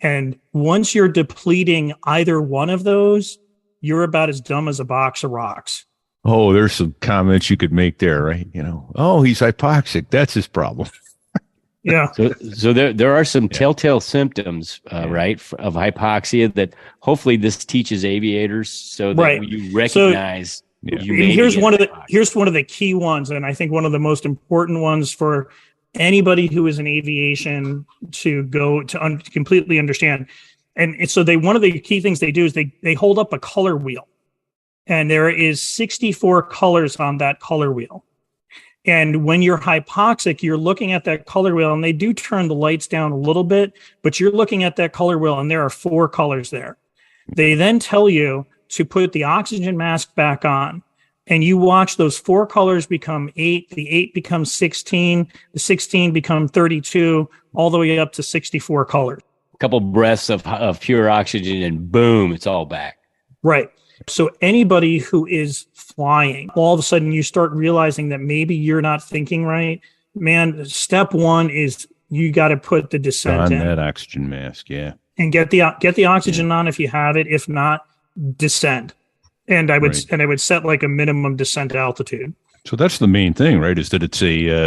And once you're depleting either one of those, you're about as dumb as a box of rocks. Oh, there's some comments you could make there, right? Oh, he's hypoxic. That's his problem. Yeah. So there are some telltale symptoms, right, of hypoxia that hopefully this teaches aviators so that you recognize. Here's one of the key ones, and I think one of the most important ones for anybody who is in aviation to go to completely understand. And so one of the key things they do is they hold up a color wheel. And there is 64 colors on that color wheel. And when you're hypoxic, you're looking at that color wheel, and they do turn the lights down a little bit, but you're looking at that color wheel, and there are 4 colors there. They then tell you to put the oxygen mask back on, and you watch those 4 colors become 8, the 8 becomes 16, the 16 become 32, all the way up to 64 colors. A couple breaths of pure oxygen, and boom, it's all back. Right. So anybody who is flying, all of a sudden you start realizing that maybe you're not thinking right. Man, step 1 is you got to put the descent On in. that oxygen mask, yeah. And get the oxygen on if you have it. If not, descend. And I would set like a minimum descent altitude. So that's the main thing, right? Is that it's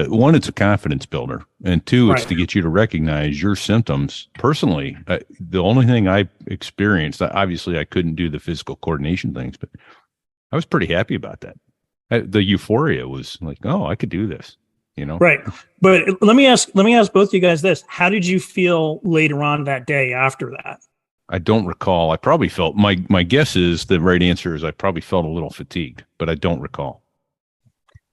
one, it's a confidence builder, and 2, it's to get you to recognize your symptoms personally. The only thing I experienced, obviously, I couldn't do the physical coordination things, but I was pretty happy about that. The euphoria was like, oh, I could do this, Right. But let me ask both of you guys this: how did you feel later on that day after that? I don't recall. I probably felt my guess is the right answer is I probably felt a little fatigued, but I don't recall.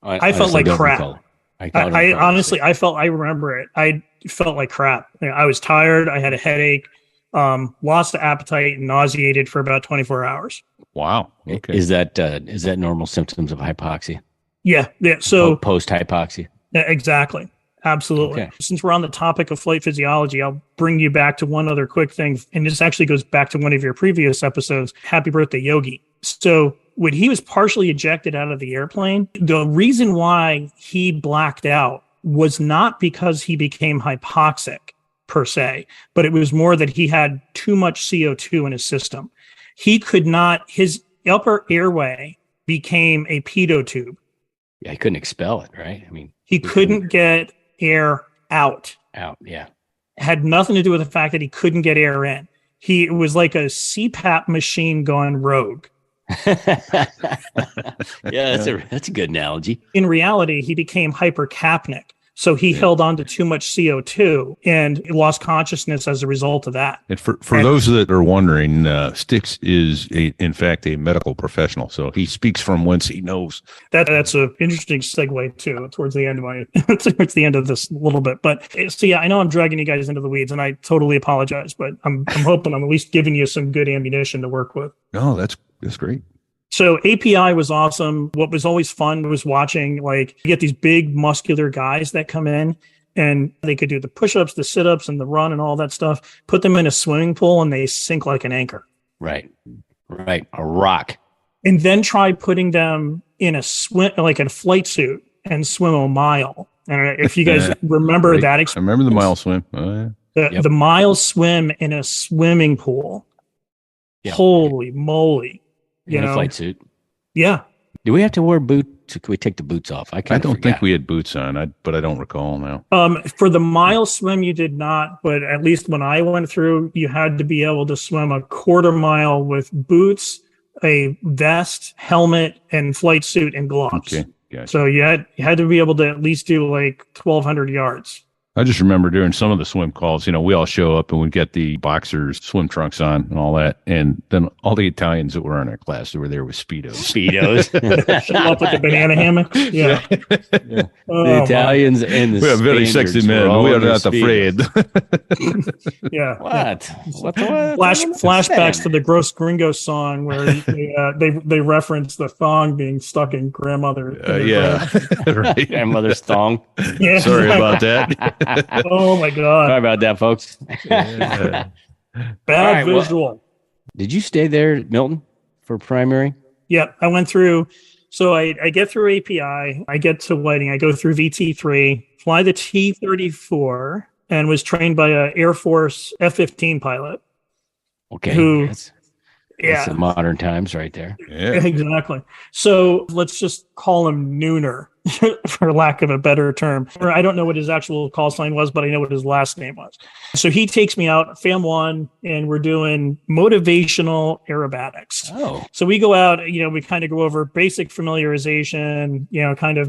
I felt like crap. I honestly, I remember it. I felt like crap. I was tired. I had a headache, lost the appetite, and nauseated for about 24 hours. Wow. Okay. Is that normal symptoms of hypoxia? Yeah. So post hypoxia. Exactly. Absolutely. Okay. Since we're on the topic of flight physiology, I'll bring you back to one other quick thing. And this actually goes back to one of your previous episodes. Happy birthday, Yogi. So when he was partially ejected out of the airplane, the reason why he blacked out was not because he became hypoxic per se, but it was more that he had too much CO2 in his system. He could not, his upper airway became a pitot tube. Yeah, he couldn't expel it, right? I mean, he couldn't get air out. Yeah. It had nothing to do with the fact that he couldn't get air in. It was like a CPAP machine gone rogue. Yeah, that's a good analogy. In reality, he became hypercapnic. So he held on to too much CO2 and lost consciousness as a result of that. And for those that are wondering, Styx is in fact a medical professional, so he speaks from whence he knows. That's an interesting segue too. Towards the end of this a little bit, but so yeah, I know I'm dragging you guys into the weeds, and I totally apologize, but I'm hoping I'm at least giving you some good ammunition to work with. No, that's great. So API was awesome. What was always fun was watching, like, you get these big muscular guys that come in and they could do the push-ups, the sit-ups, and the run and all that stuff. Put them in a swimming pool and they sink like an anchor. Right. A rock. And then try putting them in a flight suit and swim a mile. And if you guys remember that experience. I remember the mile swim. Oh, yeah. The mile swim in a swimming pool. Yep. Holy moly. In a flight suit. Yeah. Do we have to wear boots? Can we take the boots off? I don't think we had boots on, but I don't recall now. For the mile swim, you did not. But at least when I went through, you had to be able to swim a quarter mile with boots, a vest, helmet, and flight suit and gloves. Okay. Gotcha. So you had to be able to at least do like 1,200 yards. I just remember during some of the swim calls, we all show up and we get the boxers swim trunks on and all that. And then all the Italians that were in our class that were there with Speedos. Show up with the banana hammock. Yeah. Yeah. The Italians and the we are very sexy men. We are not afraid. Yeah. What? Flashbacks to the Gross Gringo song where they reference the thong being stuck in grandmother. Right. Grandmother's thong. Yeah. Sorry about that. Oh my God. Sorry about that, folks. Bad right, visual. Well, did you stay there, Milton, for primary? Yeah, I went through. So I get through API. I get to lighting. I go through VT3, fly the T-34, and was trained by an Air Force F-15 pilot. Okay. That's the modern times right there. Yeah. Exactly. So let's just call him Nooner, for lack of a better term. Or I don't know what his actual call sign was, but I know what his last name was. So he takes me out, FAM 1, and we're doing motivational aerobatics. Oh. So we go out, we kind of go over basic familiarization,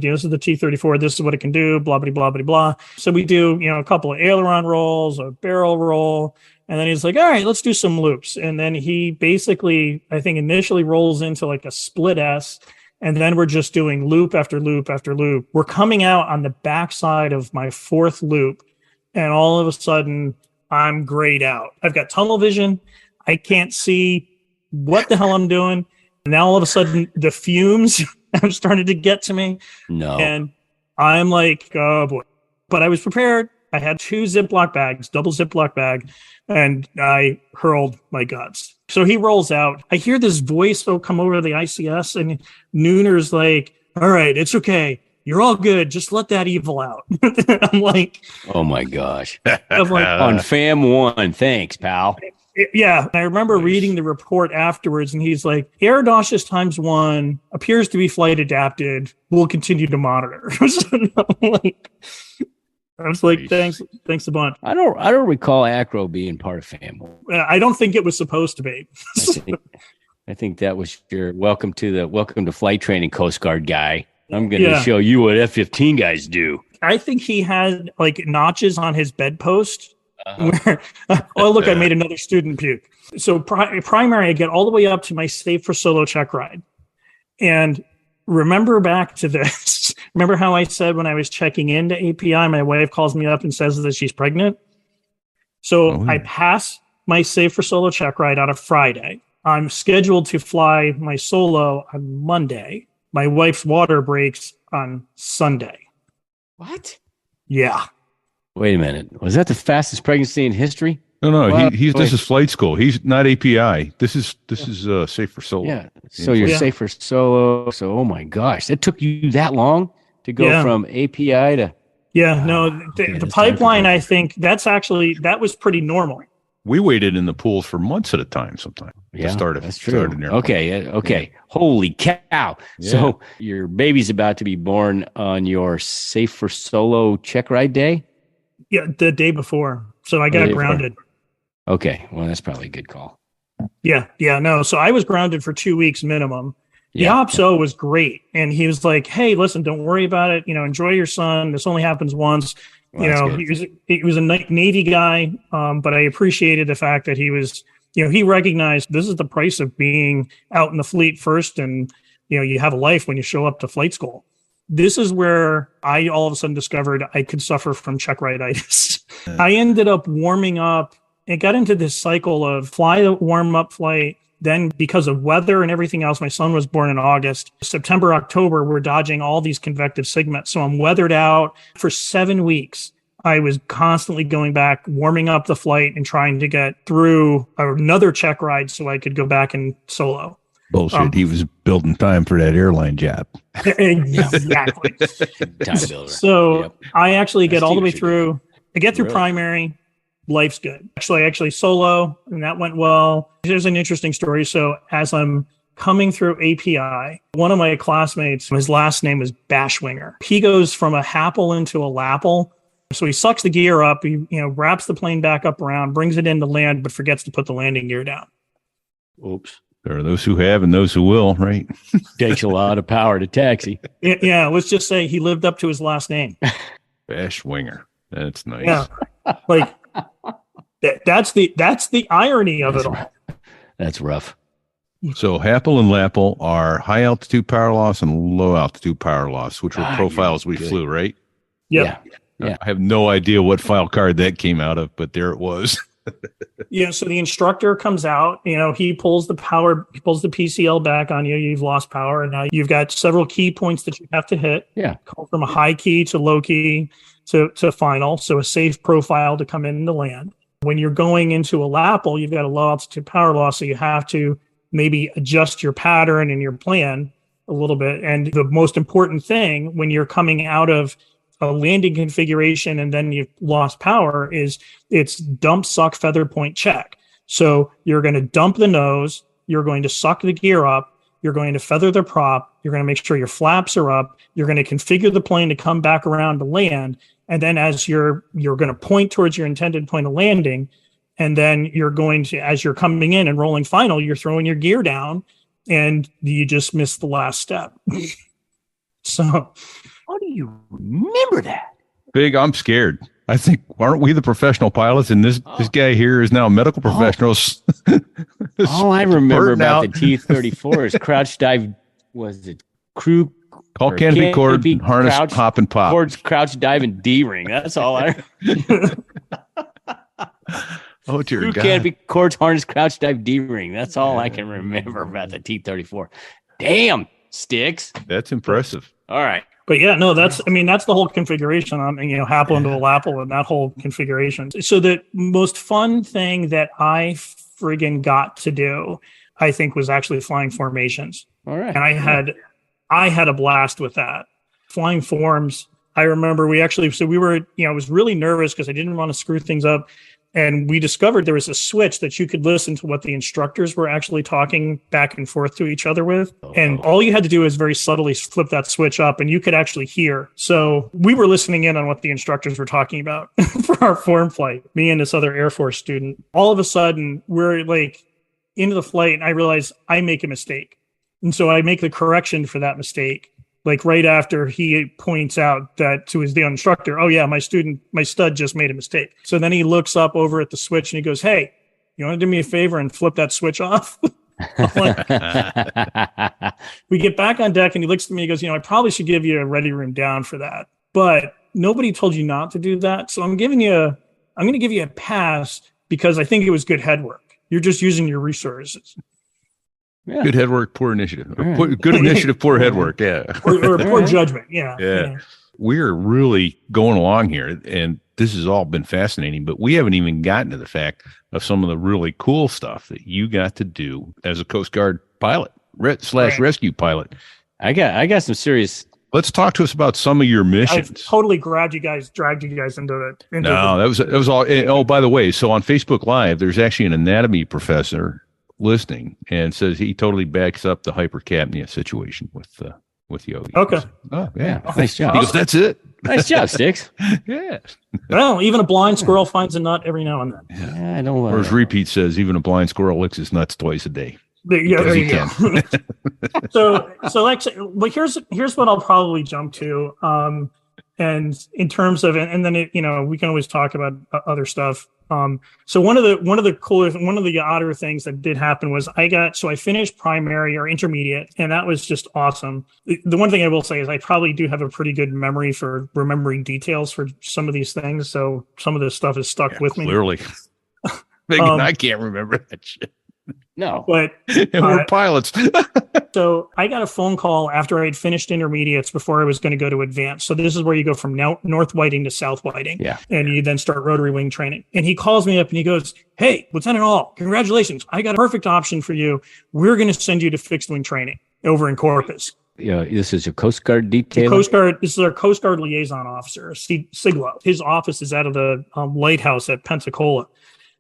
this is the T-34, this is what it can do, blah, blah, blah, blah, blah. So we do, a couple of aileron rolls, a barrel roll. And then he's like, all right, let's do some loops. And then he basically, I think, initially rolls into like a split S And then we're just doing loop after loop after loop. We're coming out on the backside of my fourth loop. And all of a sudden, I'm grayed out. I've got tunnel vision. I can't see what the hell I'm doing. And now all of a sudden, the fumes have started to get to me. No. And I'm like, oh boy. But I was prepared. I had 2 Ziploc bags, double Ziploc bag, and I hurled my guts. So he rolls out. I hear this voice come over the ICS, and Nooner's like, all right, it's okay. You're all good. Just let that evil out. I'm like, oh my gosh. I'm like, on FAM 1, thanks, pal. Yeah. I remember reading the report afterwards, and he's like, air nauseous ×1 appears to be flight adapted. We'll continue to monitor. I was like, thanks a bunch. I don't recall Acro being part of FAM 1. I don't think it was supposed to be. I think that was your welcome to flight training, Coast Guard guy. I'm going to show you what F-15 guys do. I think he had like notches on his bedpost. Where, oh, look, I made another student puke. So primary, I get all the way up to my safe for solo check ride. And remember back to this. Remember how I said when I was checking into API, my wife calls me up and says that she's pregnant? So I pass my safe for solo check ride on a Friday. I'm scheduled to fly my solo on Monday. My wife's water breaks on Sunday. What? Yeah. Wait a minute. Was that the fastest pregnancy in history? No. Well, this is flight school. He's not API. This is safe for solo. Yeah. So you're safe for solo. So oh my gosh, it took you that long to go from API to. Yeah. No. The pipeline. I think that was pretty normal. We waited in the pools for months at a time sometimes. Yeah, that's true. Okay. Holy cow. Yeah. So your baby's about to be born on your safe for solo check ride day? Yeah, the day before. So I got grounded. Okay. Well, that's probably a good call. Yeah. No. So I was grounded for 2 weeks minimum. The OPSO was great. And he was like, hey, listen, don't worry about it. Enjoy your son. This only happens once. Well, he was a Navy guy, but I appreciated the fact that he was, he recognized this is the price of being out in the fleet first, and you have a life when you show up to flight school. This is where I all of a sudden discovered I could suffer from check ride-itis. I ended up warming up. It got into this cycle of fly the warm-up flight. Then because of weather and everything else, my son was born in August. September, October, we're dodging all these convective segments. So I'm weathered out for 7 weeks. I was constantly going back, warming up the flight and trying to get through another check ride so I could go back and solo. Bullshit. He was building time for that airline job. Exactly. Time builder. So I actually get all the way through. I get through primary. Life's good. Actually solo, and that went well. Here's an interesting story. So as I'm coming through API, one of my classmates, his last name is Bashwinger. He goes from a HAPL into a LAPL. So he sucks the gear up, he wraps the plane back up around, brings it into land, but forgets to put the landing gear down. Oops. There are those who have and those who will, right? Takes a lot of power to taxi. Yeah, let's just say he lived up to his last name. Bashwinger. That's nice. Yeah. Like that's the irony of it all. That's rough. So HAPL and LAPL are high altitude power loss and low altitude power loss, which were profiles we flew, right? Yeah. Yeah. I have no idea what file card that came out of, but there it was. So the instructor comes out, he pulls the PCL back on you. You've lost power. And now you've got several key points that you have to hit. Yeah. From a high key to low key to final. So a safe profile to come in to land. When you're going into a LAPL, you've got a low altitude power loss. So you have to maybe adjust your pattern and your plan a little bit. And the most important thing when you're coming out of a landing configuration and then you've lost power is it's dump, suck, feather, point, check. So you're going to dump the nose, you're going to suck the gear up, you're going to feather the prop, you're going to make sure your flaps are up, you're going to configure the plane to come back around to land, and then as you're going to point towards your intended point of landing, and then you're going to, as you're coming in and rolling final, you're throwing your gear down, and you just missed the last step. So how do you remember that? Big, I'm scared. I think, aren't we the professional pilots? And this guy here is now a medical professional. All I remember about the T-34 is crouch dive. Was it crew. Call or canopy cord, harness, crouch, pop and pop. Cords, crouch, dive, and D-ring. That's all I. Oh, dear Crew God. canopy cords, harness, crouch, dive, D-ring. That's all I can remember about the T-34. Damn, Sticks. That's impressive. All right. But yeah, no, that's the whole configuration on, Happle into a Lapple and that whole configuration. So the most fun thing that I friggin' got to do, I think, was actually flying formations. All right. And I had a blast with that. Flying forms. I remember we were, I was really nervous because I didn't want to screw things up. And we discovered there was a switch that you could listen to what the instructors were actually talking back and forth to each other with. And all you had to do is very subtly flip that switch up and you could actually hear. So we were listening in on what the instructors were talking about for our form flight, me and this other Air Force student. All of a sudden, we're like into the flight and I realize I make a mistake. And so I make the correction for that mistake. Like right after he points out that to the instructor, oh yeah, my stud just made a mistake. So then he looks up over at the switch and he goes, hey, you want to do me a favor and flip that switch off? We get back on deck and he looks at me and he goes, I probably should give you a ready room down for that. But nobody told you not to do that. So I'm going to give you a pass because I think it was good head work. You're just using your resources. Yeah. Good head work, poor initiative. Good initiative, poor head work. Yeah. Or poor judgment. Yeah. We're really going along here, and this has all been fascinating, but we haven't even gotten to the fact of some of the really cool stuff that you got to do as a Coast Guard pilot / rescue pilot. I got some serious. Let's talk to us about some of your missions. I've totally dragged you guys into it. That was all. Oh, by the way, so on Facebook Live, there's actually an anatomy professor listening and says he totally backs up the hypercapnia situation with Yogi. Okay. Oh yeah. Nice job. He goes, that's it. Nice job, Sticks. Yeah. Well, even a blind squirrel finds a nut every now and then. Yeah, I don't. Or as Repeat says, even a blind squirrel licks his nuts twice a day. Yeah, there you go. so like, but here's what I'll probably jump to. And in terms of, and then we can always talk about other stuff. So one of the odder things that did happen was I finished primary or intermediate, and that was just awesome. The one thing I will say is I probably do have a pretty good memory for remembering details for some of these things. So some of this stuff is stuck with me. Clearly. I can't remember that shit. No, but we're pilots. So I got a phone call after I had finished intermediates before I was going to go to advanced. So this is where you go from North Whiting to South Whiting. Yeah. And you then start rotary wing training. And he calls me up and he goes, hey, Lieutenant All, congratulations. I got a perfect option for you. We're going to send you to fixed wing training over in Corpus. Yeah, this is a Coast Guard detail. This is our Coast Guard liaison officer, Siglo. His office is out of the lighthouse at Pensacola.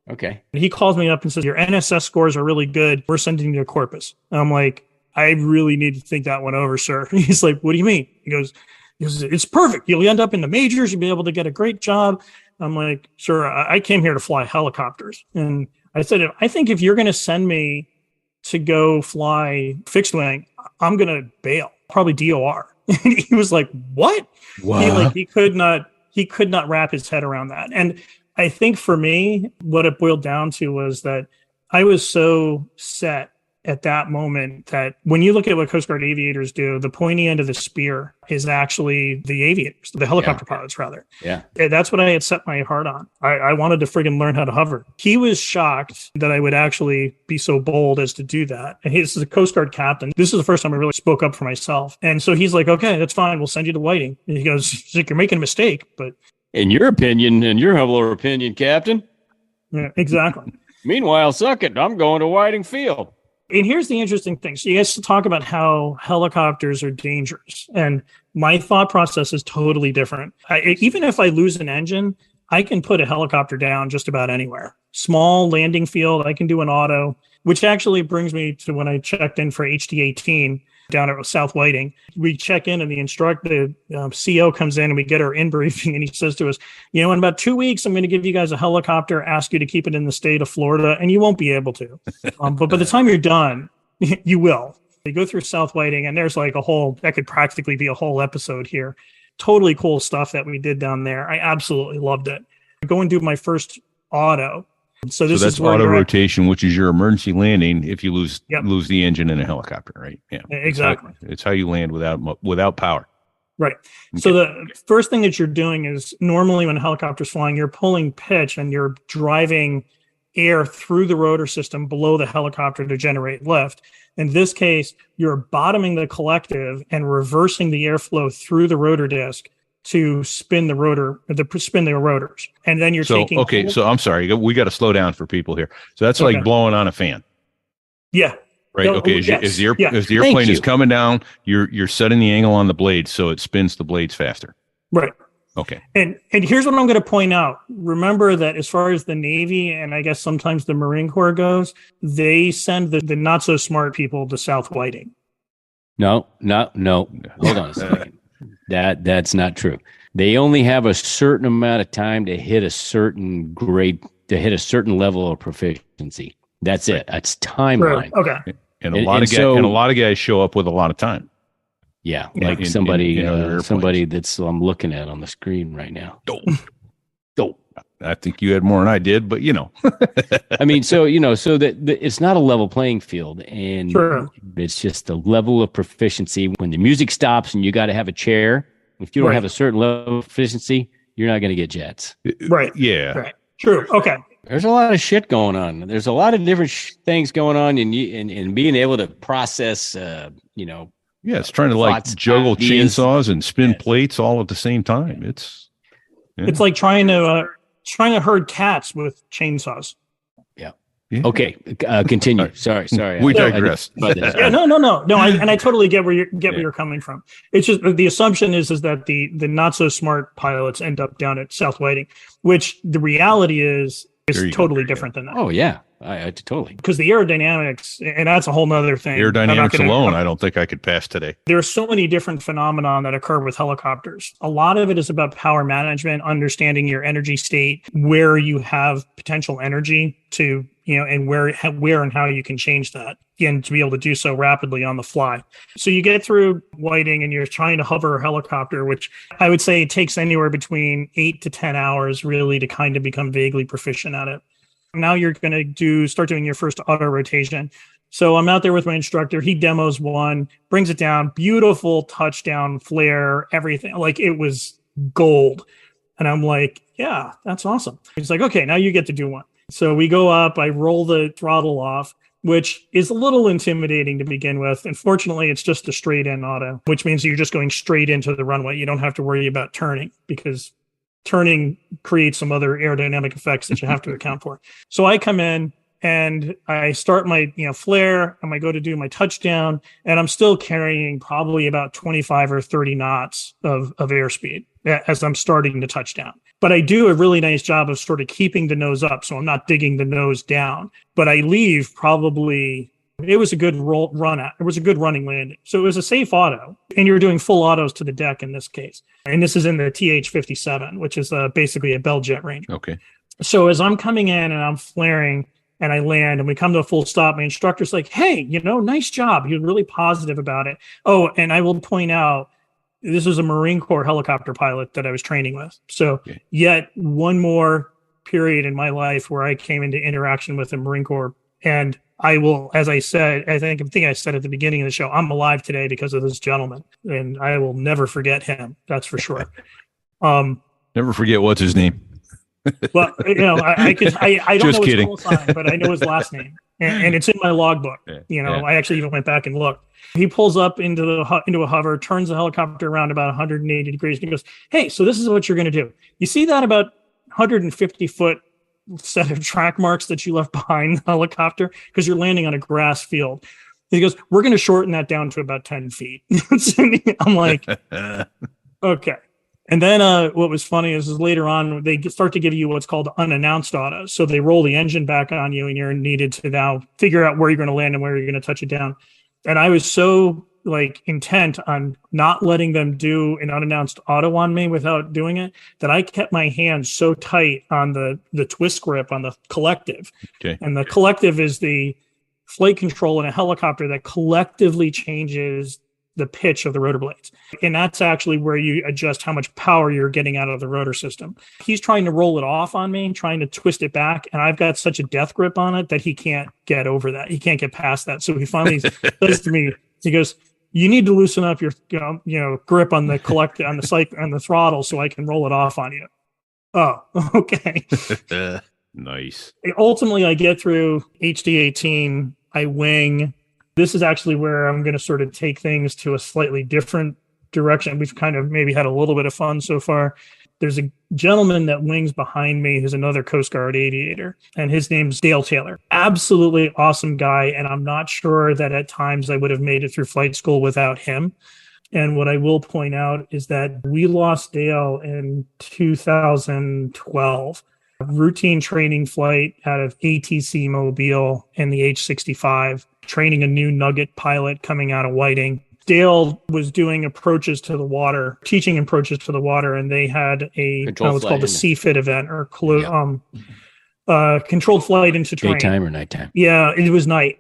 Okay. And he calls me up and says, your NSS scores are really good. We're sending you to Corpus. And I'm like, I really need to think that one over, sir. He's like, what do you mean? He goes, it's perfect. You'll end up in the majors. You'll be able to get a great job. I'm like, sir, I came here to fly helicopters. And I said, I think if you're going to send me to go fly fixed wing, I'm going to bail, probably DOR. And he was like, what? Wow. He could not wrap his head around that. And I think for me, what it boiled down to was that I was so set at that moment that when you look at what Coast Guard aviators do, the pointy end of the spear is actually the aviators, the helicopter pilots, rather. Yeah. And that's what I had set my heart on. I wanted to friggin' learn how to hover. He was shocked that I would actually be so bold as to do that. And this is a Coast Guard captain. This is the first time I really spoke up for myself. And so he's like, okay, that's fine. We'll send you to Whiting. And he goes, he's like, you're making a mistake, but in your humble opinion, Captain. Yeah, exactly. Meanwhile, suck it. I'm going to Whiting Field. And here's the interesting thing. So you guys talk about how helicopters are dangerous. And my thought process is totally different. Even if I lose an engine, I can put a helicopter down just about anywhere. Small landing field, I can do an auto, which actually brings me to when I checked in for HT-18 down at South Whiting. We check in and the CO comes in and we get our in briefing and he says to us, in about 2 weeks, I'm going to give you guys a helicopter, ask you to keep it in the state of Florida, and you won't be able to. But by the time you're done, you will. You go through South Whiting and there's like that could practically be a whole episode here. Totally cool stuff that we did down there. I absolutely loved it. I go and do my first auto. So this that's is where auto you're at. rotation, which is your emergency landing if you lose Yep. lose the engine in a helicopter, right? Yeah, Exactly. It's how you land without power. Right. Okay. So the first thing that you're doing is normally when a helicopter's flying, you're pulling pitch and you're driving air through the rotor system below the helicopter to generate lift. In this case, you're bottoming the collective and reversing the airflow through the rotor disc to spin the rotors. And then you're taking. Okay. So I'm sorry. We got to slow down for people here. So that's Okay. like blowing on a fan. Yeah. Right. No, Okay. yes. As the Thank airplane you. is coming down, you're setting the angle on the blade so it spins the blades faster. Right. Okay. And here's what I'm going to point out. Remember that as far as the Navy and I guess sometimes the Marine Corps goes, they send the not so smart people to South Whiting. No. Hold on a second. That's not true. They only have a certain amount of time to hit a certain grade, to hit a certain level of proficiency. That's it. That's timeline. Right. Okay. And a lot of guys show up with a lot of time. Yeah, Yeah. like somebody in other airplanes. somebody that's I'm looking at on the screen right now. I think you had more than I did, but I mean, so that it's not a level playing field, and Sure. it's just a level of proficiency. When the music stops and you got to have a chair, if you don't Right. have a certain level of proficiency, you're not going to get jets. Right. yeah. Right. True. Okay. There's a lot of shit going on. There's a lot of different things going on, and being able to process, Yeah, it's trying to like Thoughts, juggle ideas. chainsaws and spin Yes. plates all at the same time. It's It's like trying to herd cats with chainsaws. yeah. Okay, continue. Sorry. We I digress. Yeah, no. I totally get where you're coming from. It's just the assumption is that the not so smart pilots end up down at South Whiting, which the reality is There you go. totally different than that. Oh yeah, I totally. Because the aerodynamics, and that's a whole nother thing. Aerodynamics alone, I don't think I could pass today. There are so many different phenomena that occur with helicopters. A lot of it is about power management, understanding your energy state, where you have potential energy to, and where and how you can change that, and to be able to do so rapidly on the fly. So you get through Whiting and you're trying to hover a helicopter, which I would say takes anywhere between 8 to 10 hours really to kind of become vaguely proficient at it. Now you're going to start doing your first auto rotation. So I'm out there with my instructor. He demos one, brings it down, beautiful touchdown flare, everything. Like it was gold. And I'm like, yeah, that's awesome. He's like, okay, now you get to do one. So we go up, I roll the throttle off, which is a little intimidating to begin with. Unfortunately, it's just a straight in auto, which means you're just going straight into the runway. You don't have to worry about turning because turning creates some other aerodynamic effects that you have to account for. So I come in and I start my flare and I go to do my touchdown, and I'm still carrying probably about 25 or 30 knots of airspeed as I'm starting to touch down. But I do a really nice job of sort of keeping the nose up, so I'm not digging the nose down. But I leave probably, it was a good it was a good running landing. So it was a safe auto, and you're doing full autos to the deck in this case. And this is in the TH-57, which is basically a Bell jet range. Okay. So as I'm coming in and I'm flaring and I land and we come to a full stop, my instructor's like, hey, nice job. He was really positive about it. Oh, and I will point out, this was a Marine Corps helicopter pilot that I was training with. So yet one more period in my life where I came into interaction with the Marine Corps. And I will, as I said, I think I said at the beginning of the show, I'm alive today because of this gentleman, and I will never forget him. That's for sure. Never forget what's his name. Well, I don't Just know kidding. his call sign, but I know his last name, and it's in my logbook. I actually even went back and looked. He pulls up into a hover, turns the helicopter around about 180 degrees, and he goes, "Hey, so this is what you're going to do. You see that about 150 foot set of track marks that you left behind the helicopter because you're landing on a grass field." He goes, "We're going to shorten that down to about 10 feet." I'm like, okay. And then what was funny is later on, they start to give you what's called unannounced autos. So they roll the engine back on you and you're needed to now figure out where you're going to land and where you're going to touch it down. And I was so intent on not letting them do an unannounced auto on me without doing it that I kept my hands so tight on the twist grip on the collective. Okay. And the collective is the flight control in a helicopter that collectively changes the pitch of the rotor blades. And that's actually where you adjust how much power you're getting out of the rotor system. He's trying to roll it off on me, trying to twist it back. And I've got such a death grip on it that he can't get over that. He can't get past that. So he finally says to me, he goes, you need to loosen up your grip on the throttle so I can roll it off on you. Oh, okay. Nice. Ultimately, I get through HD18. I wing. This is actually where I'm going to sort of take things to a slightly different direction. We've kind of maybe had a little bit of fun so far. There's a gentleman that wings behind me who's another Coast Guard aviator, and his name's Dale Taylor. Absolutely awesome guy, and I'm not sure that at times I would have made it through flight school without him. And what I will point out is that we lost Dale in 2012. Routine training flight out of ATC Mobile in the H-65, training a new Nugget pilot coming out of Whiting. Dale was doing approaches to the water, teaching approaches to the water, and they had what's called a CFIT event, or controlled flight into terrain. Daytime or nighttime? Yeah, it was night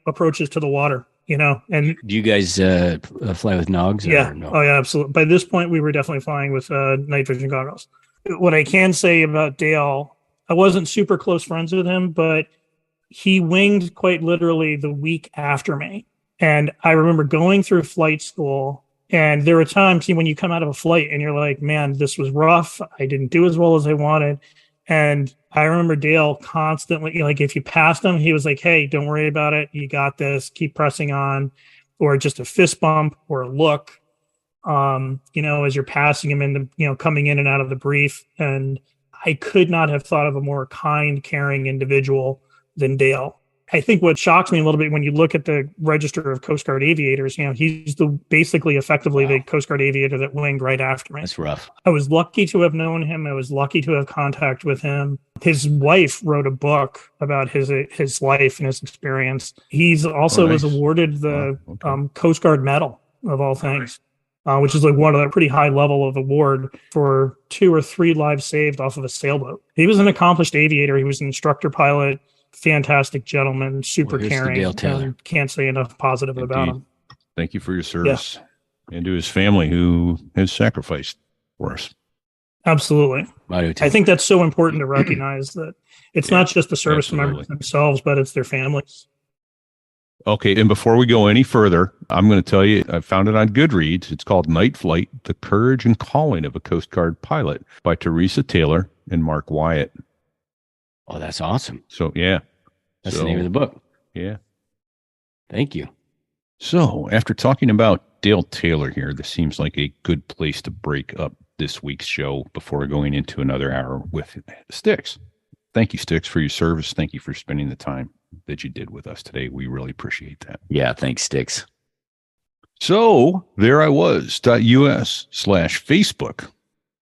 approaches to the water, And do you guys fly with NOGs? Yeah. No? Oh, yeah, absolutely. By this point, we were definitely flying with night vision goggles. What I can say about Dale, I wasn't super close friends with him, but he winged quite literally the week after me. And I remember going through flight school, and there were times when you come out of a flight and you're like, man, this was rough. I didn't do as well as I wanted. And I remember Dale constantly, like, if you passed him, he was like, hey, don't worry about it. You got this. Keep pressing on. Or just a fist bump or a look. As you're passing him in the, coming in and out of the brief. And I could not have thought of a more kind, caring individual than Dale. I think what shocks me a little bit when you look at the register of Coast Guard aviators, he's effectively the Coast Guard aviator that winged right after me. That's rough. I was lucky to have known him. I was lucky to have contact with him. His wife wrote a book about his life and his experience. He's also was awarded the Coast Guard Medal of all things. Which is like one of the pretty high level of award for 2 or 3 lives saved off of a sailboat. He was an accomplished aviator. He was an instructor pilot, fantastic gentleman, super caring. Dale Taylor. Can't say enough positive about him. Thank you for your service and to his family who has sacrificed for us. Absolutely. I think that's so important to recognize that it's not just the service members themselves, but it's their families. Okay, and before we go any further, I'm going to tell you, I found it on Goodreads. It's called Night Flight, The Courage and Calling of a Coast Guard Pilot by Teresa Taylor and Mark Wyatt. Oh, that's awesome. So, yeah. That's the name of the book. Yeah. Thank you. So, after talking about Dale Taylor here, this seems like a good place to break up this week's show before going into another hour with Styx. Thank you, Styx, for your service. Thank you for spending the time that you did with us today. We really appreciate that. Yeah, thanks, Styx. So there I was.us/Facebook.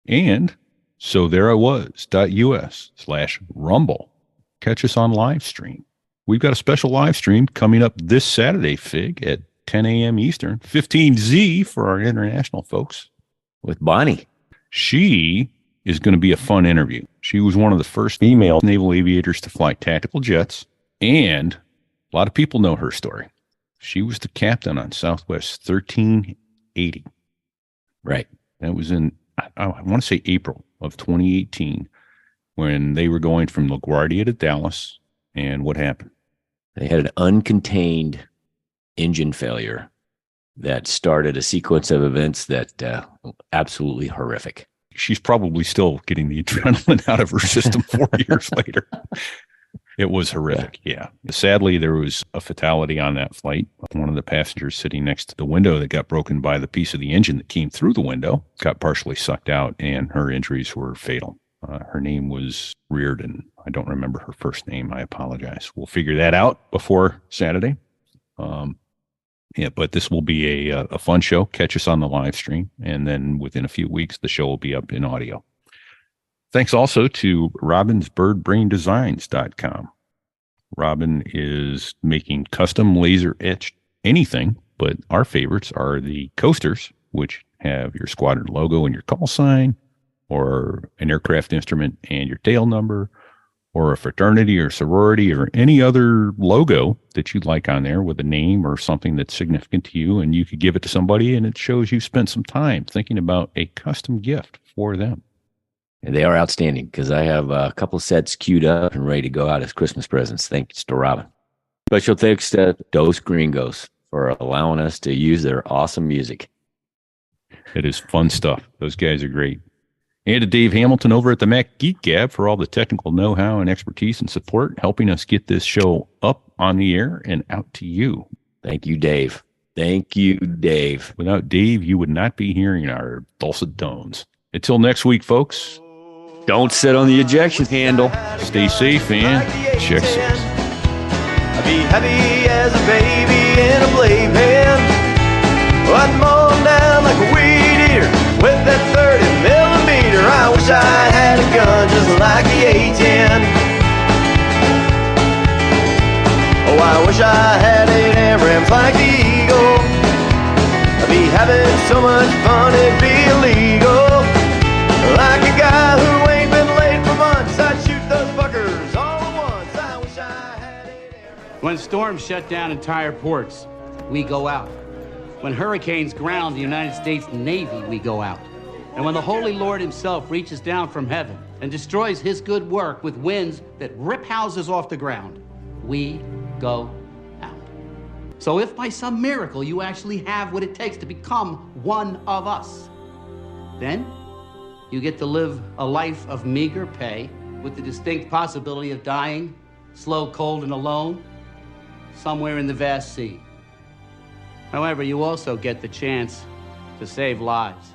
And so there I was.us/Rumble. Catch us on live stream. We've got a special live stream coming up this Saturday, Fig, at 10 a.m. Eastern, 15Z for our international folks. With Bonnie. She is going to be a fun interview. She was one of the first female naval aviators to fly tactical jets. And a lot of people know her story. She was the captain on Southwest 1380. Right. That was in, I want to say April of 2018, when they were going from LaGuardia to Dallas. And what happened? They had an uncontained engine failure that started a sequence of events that absolutely horrific. She's probably still getting the adrenaline out of her system 4 years later. It was horrific, yeah. Sadly, there was a fatality on that flight. One of the passengers sitting next to the window that got broken by the piece of the engine that came through the window got partially sucked out, and her injuries were fatal. Her name was Reardon. I don't remember her first name. I apologize. We'll figure that out before Saturday. But this will be a fun show. Catch us on the live stream, and then within a few weeks, the show will be up in audio. Thanks also to robinsbirdbraindesigns.com. Robin is making custom laser etched anything, but our favorites are the coasters, which have your squadron logo and your call sign, or an aircraft instrument and your tail number, or a fraternity or sorority or any other logo that you'd like on there with a name or something that's significant to you, and you could give it to somebody and it shows you spent some time thinking about a custom gift for them. And they are outstanding because I have a couple sets queued up and ready to go out as Christmas presents. Thanks to Robin. Special thanks to Dos Gringos for allowing us to use their awesome music. It is fun stuff. Those guys are great. And to Dave Hamilton over at the Mac Geek Gab for all the technical know-how and expertise and support, helping us get this show up on the air and out to you. Thank you, Dave. Thank you, Dave. Without Dave, you would not be hearing our dulcet tones. Until next week, folks. Don't sit on the ejection handle. Stay safe and check six. I'd be happy as a baby in a playpen. I'd mow 'em down like a weed eater with that 30mm. I wish I had a gun just like the A-10. Oh, I wish I had 8 AMRAAMs like the Eagle. I'd be having so much fun it'd be illegal. Like a guy who ain't been late for months, I'd shoot those fuckers all at once. I wish I had 8 AMRAAMs. When storms shut down entire ports, we go out. When hurricanes ground the United States Navy, we go out. And when the Holy Lord himself reaches down from heaven and destroys his good work with winds that rip houses off the ground, we go out. So if by some miracle you actually have what it takes to become one of us, then you get to live a life of meager pay with the distinct possibility of dying, slow, cold, and alone, somewhere in the vast sea. However, you also get the chance to save lives.